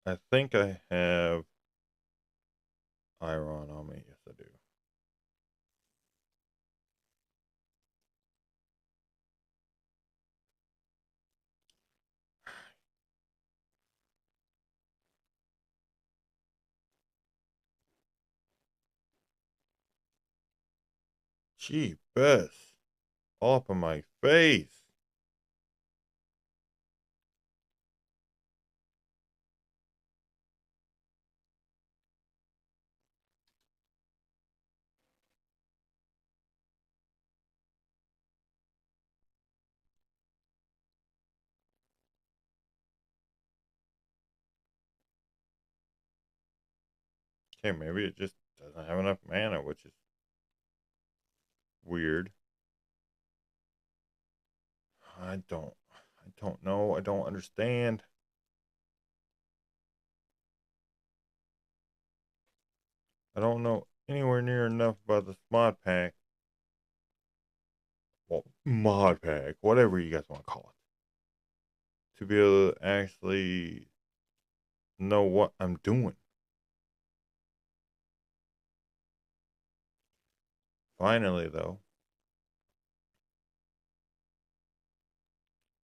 I think I have iron on me. Yes, I do. Gee, Bess. All up in my face. Okay, maybe it just doesn't have enough mana, which is weird. I don't I don't know. I don't understand. I don't know anywhere near enough about this mod pack. Well, mod pack, whatever you guys want to call it, to be able to actually know what I'm doing. Finally, though,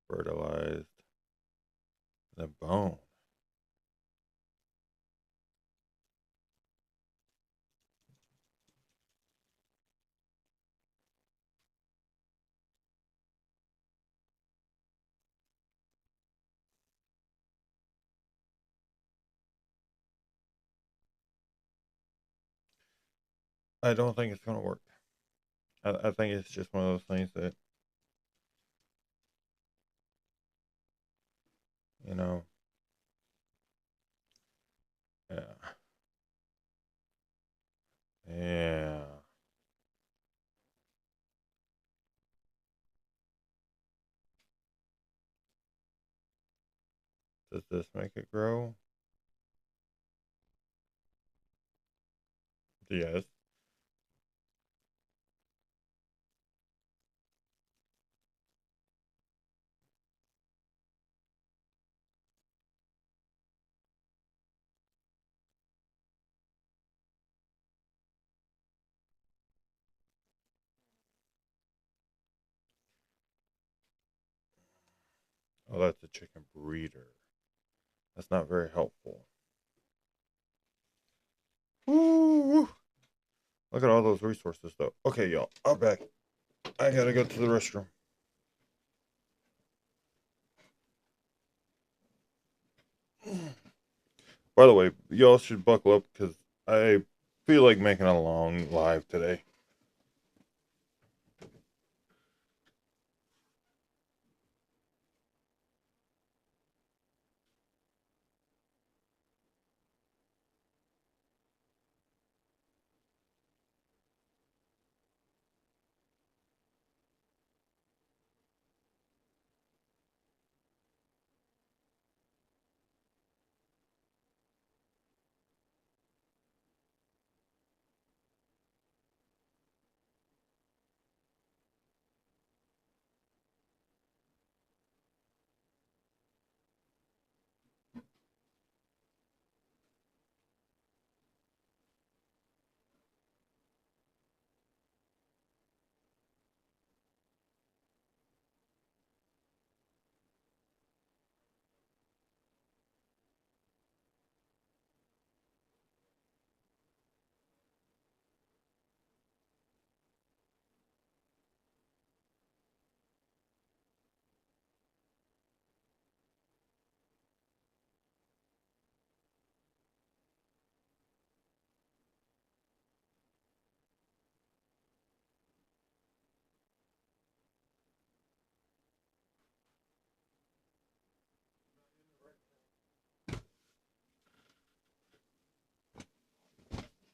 fertilized the bone. I don't think it's gonna work. I think it's just one of those things that You know? Yeah. Yeah. Does this make it grow? Yes. Oh, that's a chicken breeder. That's not very helpful. Woo! Look at all those resources, though. Okay, y'all. I'm back. I gotta go to the restroom. By the way, y'all should buckle up because I feel like making a long live today.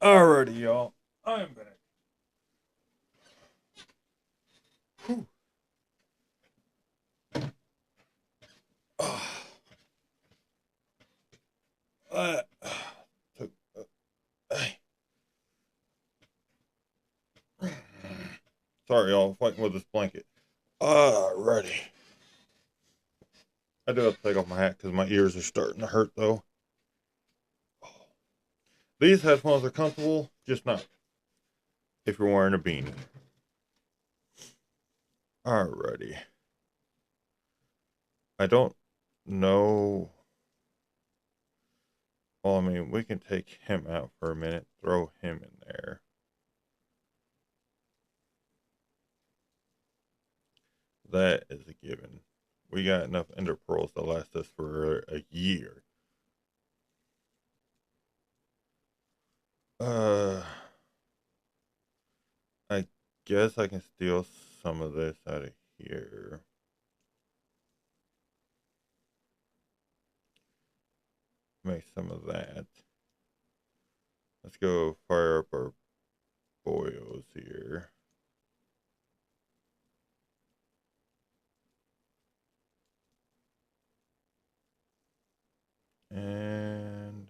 Alrighty, y'all. I'm back. Whew. Uh, took, sorry, y'all. Fighting with this blanket. Alrighty. I do have to take off my hat because my ears are starting to hurt, though. These headphones are comfortable, just not if you're wearing a beanie. Alrighty. I don't know. Well, I mean, we can take him out for a minute, throw him in there. That is a given. We got enough ender pearls to last us for a year. Uh, I guess I can steal some of this out of here. Make some of that. Let's go fire up our boils here. And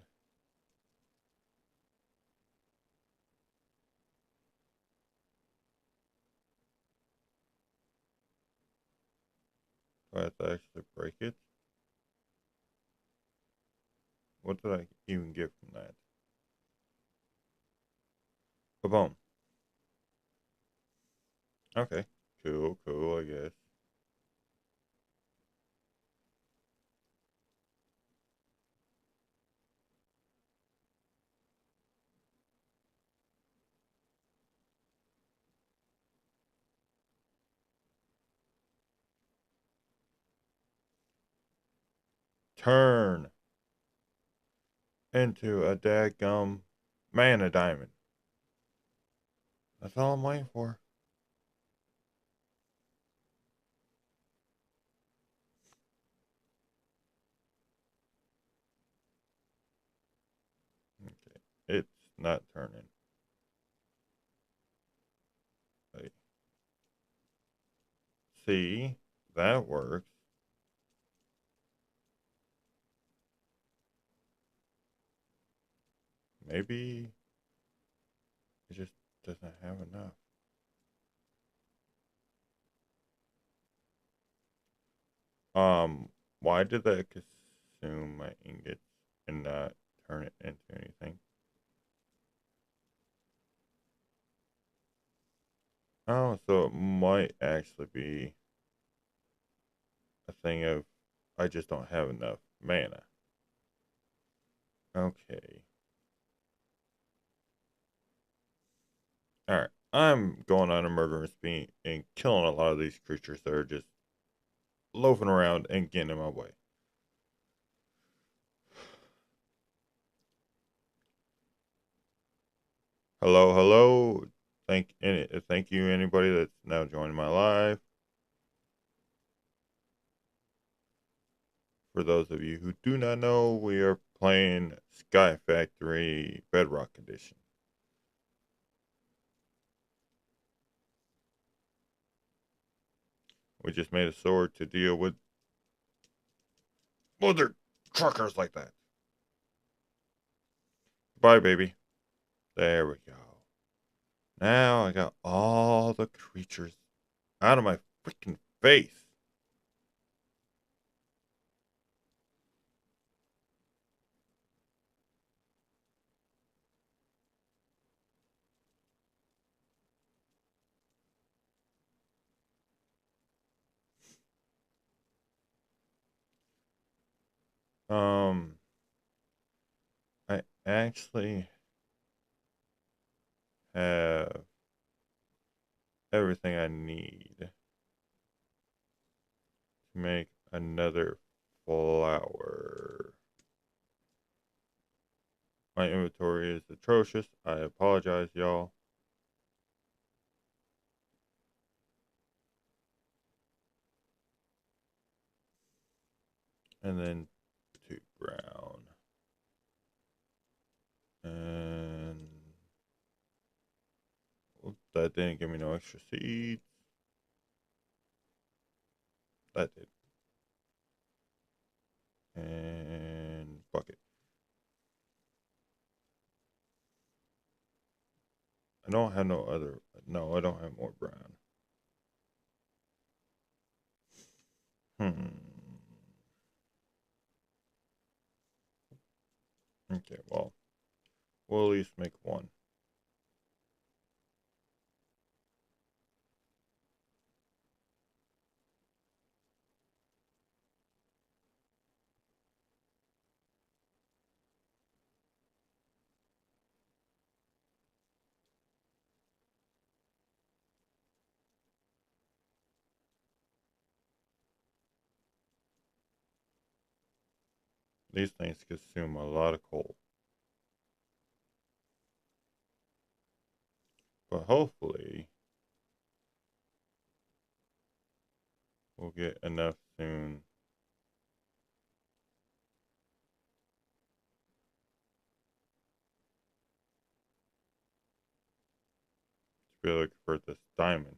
do I have to actually break it? What did I even get from that? A bone. Okay. Cool, cool, I guess. Turn into a dadgum mana diamond. That's all I'm waiting for. It's not turning. Wait. See, that works. Maybe it just doesn't have enough. Why did that consume my ingots and not turn it into anything? Oh, so it might actually be a thing of I just don't have enough mana. Okay. Alright. I'm going on a murderous spree and killing a lot of these creatures that are just loafing around and getting in my way. Hello, hello. Thank you anybody that's now joining my live. For those of you who do not know, we are playing Sky Factory Bedrock Edition. We just made a sword to deal with mother truckers like that. Bye, baby. There we go. Now I got all the creatures out of my freaking face. Um, I actually have everything I need to make another flower. My inventory is atrocious. I apologize, y'all. And then 2 brown. And that didn't give me no extra seeds. That did. And bucket. I don't have no other. No, I don't have more brown. Hmm. Okay, well, we'll at least make one. These things consume a lot of coal. But hopefully, we'll get enough soon to be able to convert this diamond.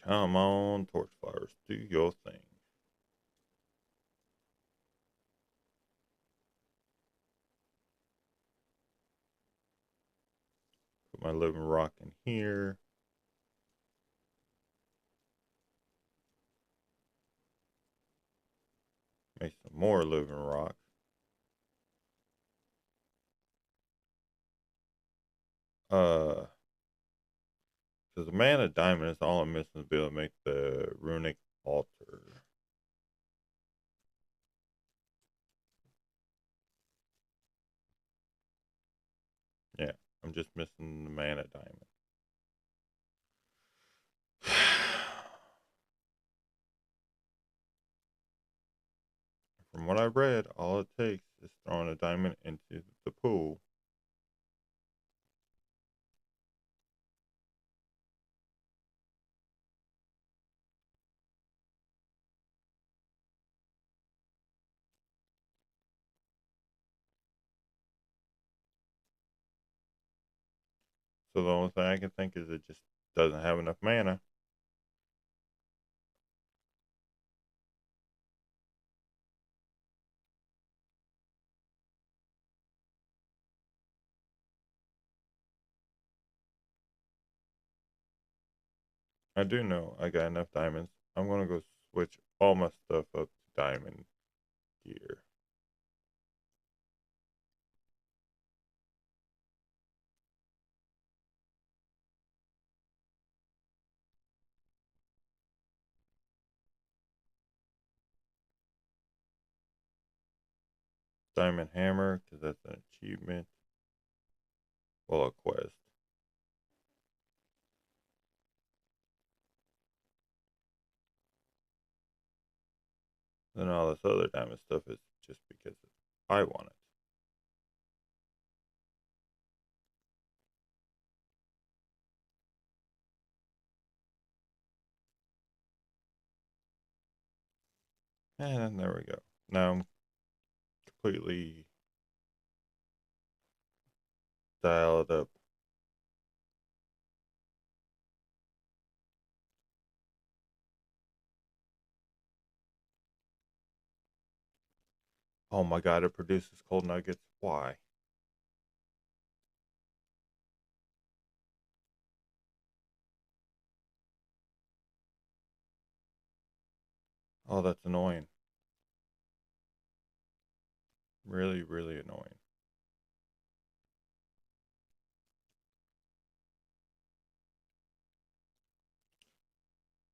Come on, torch flowers, do your thing. Put my living rock in here. Make some more living rock. Because the mana diamond is all I'm missing to be able to make the runic altar. Yeah, I'm just missing the mana diamond. From what I read, all it takes is throwing a diamond into the pool. So the only thing I can think is it just doesn't have enough mana. I do know I got enough diamonds. I'm gonna go switch all my stuff up to diamond gear. Diamond hammer, because that's an achievement. Well, a quest. Then all this other diamond stuff is just because I want it. And there we go. Now I'm completely dialed up. Oh my god, it produces cold nuggets. Why? Oh, that's annoying. Really, really annoying.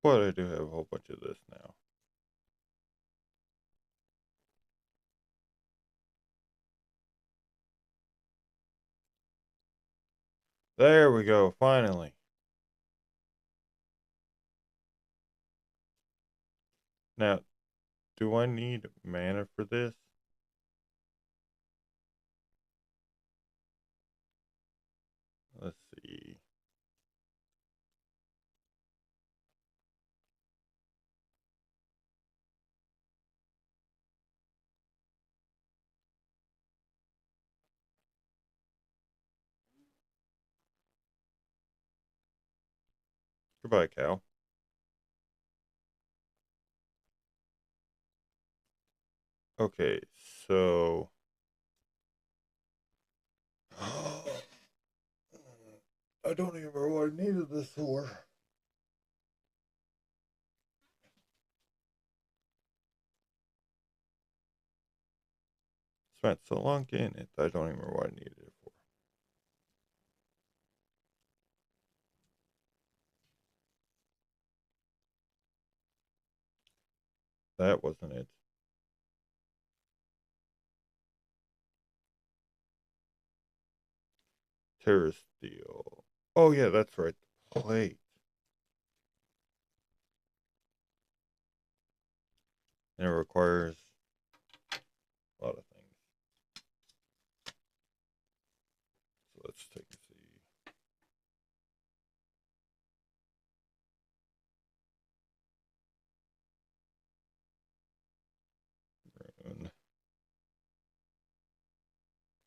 But I do have a whole bunch of this now. There we go, finally. Now, do I need mana for this? Let's see. Goodbye, cow. Okay, so I don't even remember what I needed this for. Spent so long getting it, I don't even remember what I needed it for. That wasn't it. Terror steel. Oh yeah, that's right. The plate. And it requires a lot of things. So let's take a see. Rune.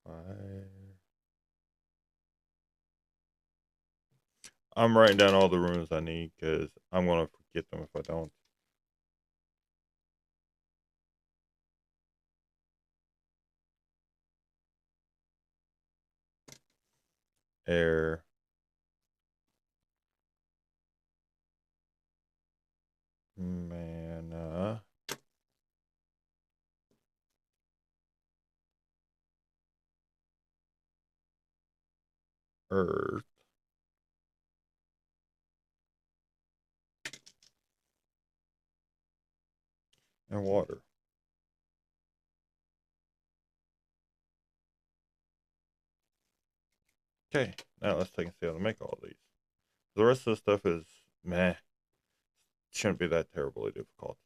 Fire. I'm writing down all the runes I need because I'm gonna forget them if I don't. Air. Mana. Earth. And water. Okay, now let's take and see how to make all these. The rest of the stuff is meh. Shouldn't be that terribly difficult.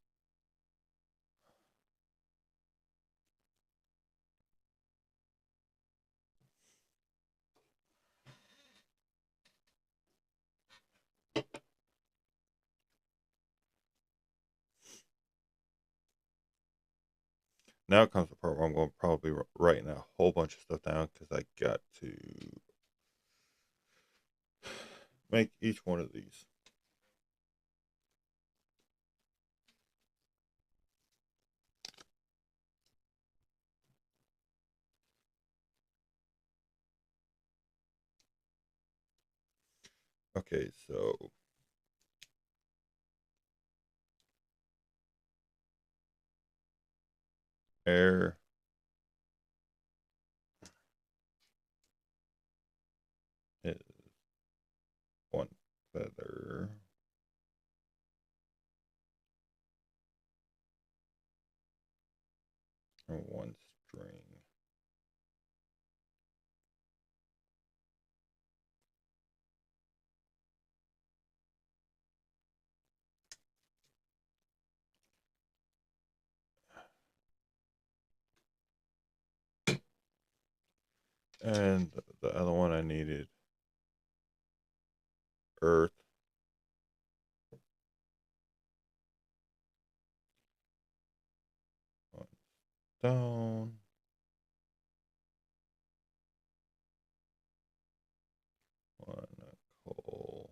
Now comes the part where I'm going to probably writing a whole bunch of stuff down because I got to make each one of these. Okay, so air is one feather. And one string. And the other one I needed earth, one stone, one coal,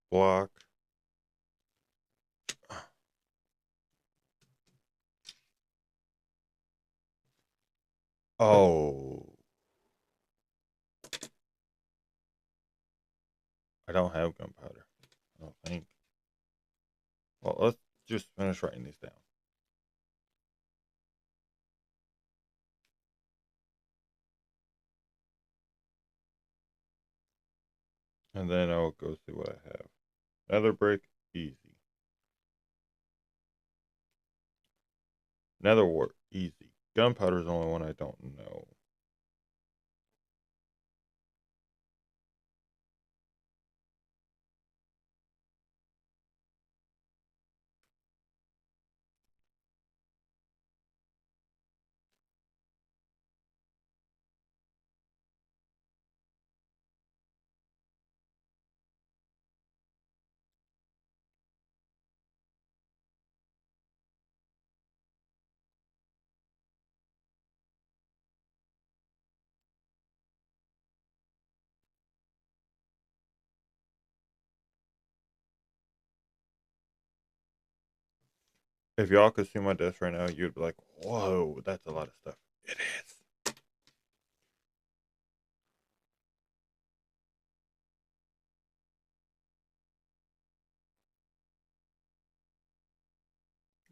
block. Oh, I don't have gunpowder. I don't think. Well, let's just finish writing these down. And then I'll go see what I have. Nether brick, easy. Nether wart, easy. Gunpowder is the only one I don't know. If y'all could see my desk right now, you'd be like, whoa, that's a lot of stuff. It is.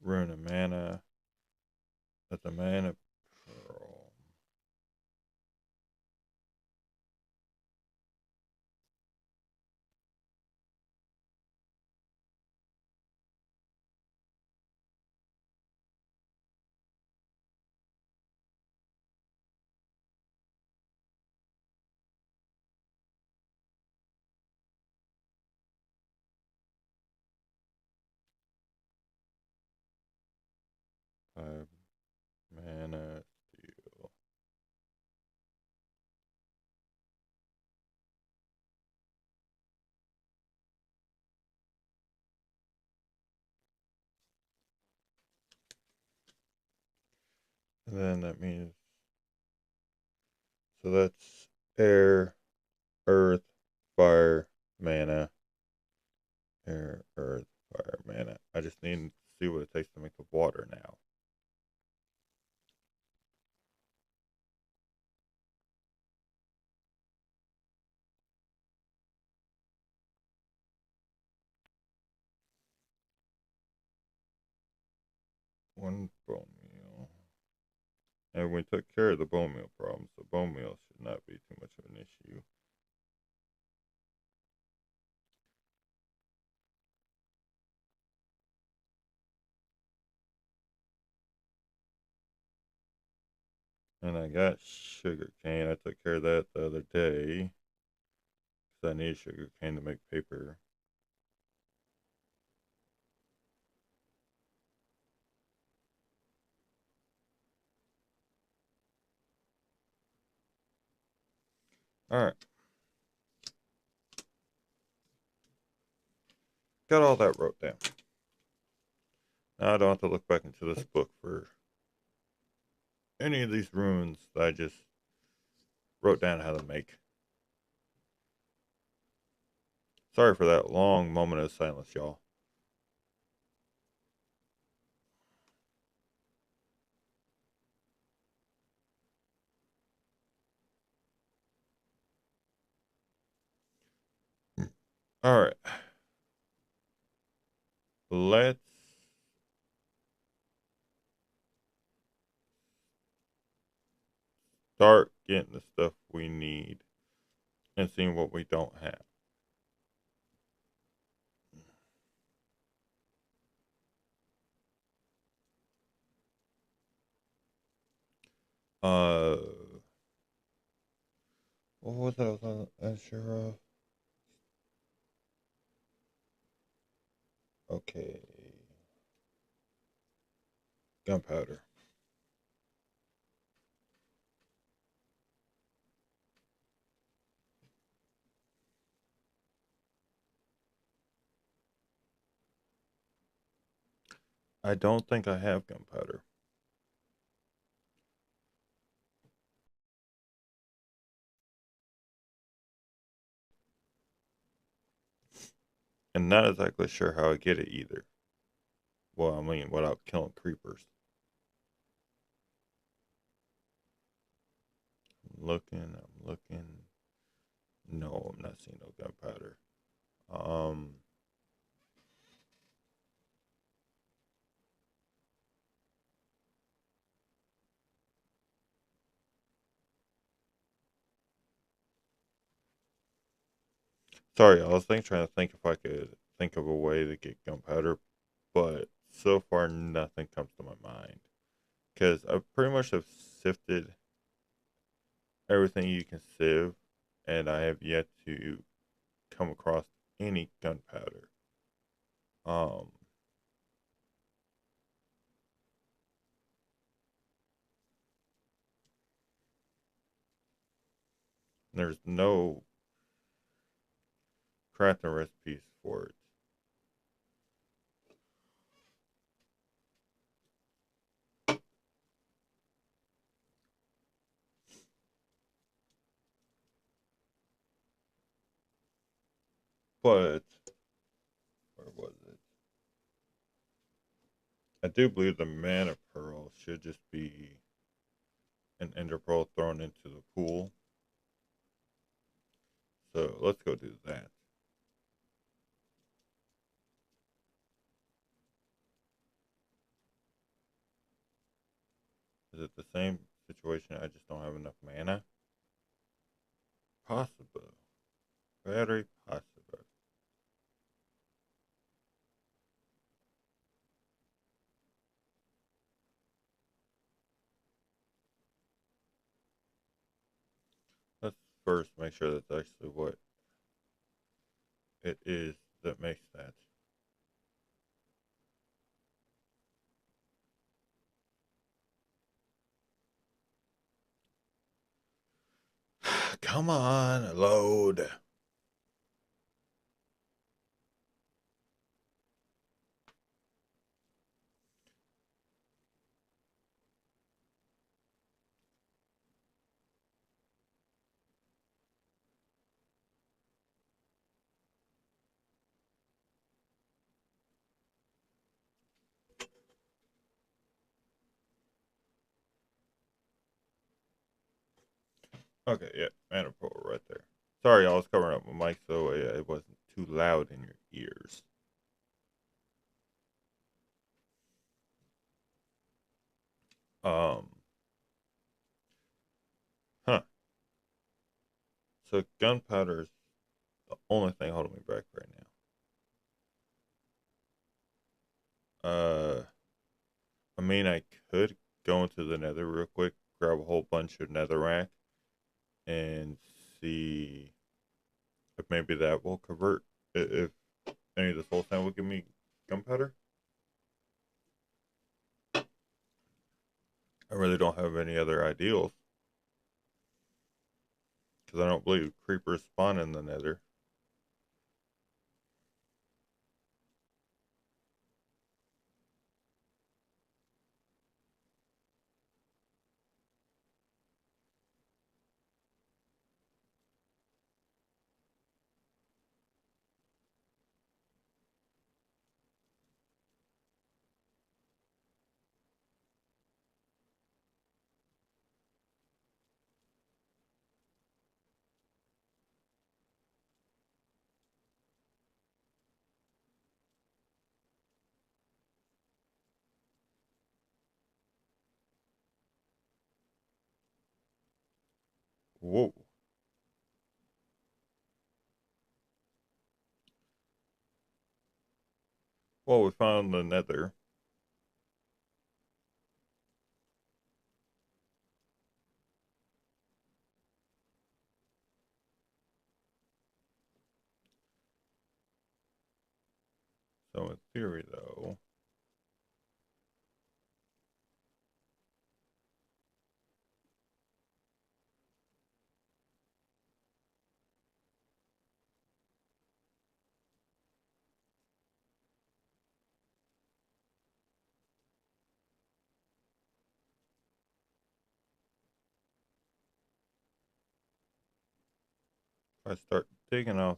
Rune of mana. That's a mana pearl. Five mana steel. And then that means, so that's air, earth, fire, mana. Air, earth, fire, mana. I just need to see what it takes to make the water now. One bone meal. And we took care of the bone meal problem, so bone meal should not be too much of an issue. And I got sugar cane. I took care of that the other day. Because I need sugar cane to make paper. Alright. Got all that wrote down. Now I don't have to look back into this book for any of these runes that I just wrote down how to make. Sorry for that long moment of silence, y'all. All right, let's start getting the stuff we need and seeing what we don't have. Uh, what was that? I was unsure of. Okay, gunpowder. I don't think I have gunpowder. And not exactly sure how I get it either. Well, I mean, without killing creepers. I'm looking. No, I'm not seeing no gunpowder. Um, sorry, I was trying to think if I could think of a way to get gunpowder, but so far nothing comes to my mind. Because I pretty much have sifted everything you can sieve, and I have yet to come across any gunpowder. Um, there's no crafting recipes for it. But where was it? I do believe the mana pearl should just be an ender pearl thrown into the pool. So let's go do that. Is it the same situation? I just don't have enough mana? Possible. Very possible. Let's first make sure that's actually what it is that makes that. Come on, load. Okay, yeah, mana pearl right there. Sorry, I was covering up my mic so it wasn't too loud in your ears. Um, huh. So gunpowder is the only thing holding me back right now. I mean, I could go into the nether real quick, grab a whole bunch of netherrack, and see if maybe that will convert. If any of the soul sand will give me gunpowder. I really don't have any other ideals because I don't believe creepers spawn in the nether. Whoa. Well, we found the nether. So in theory, though, if I start digging off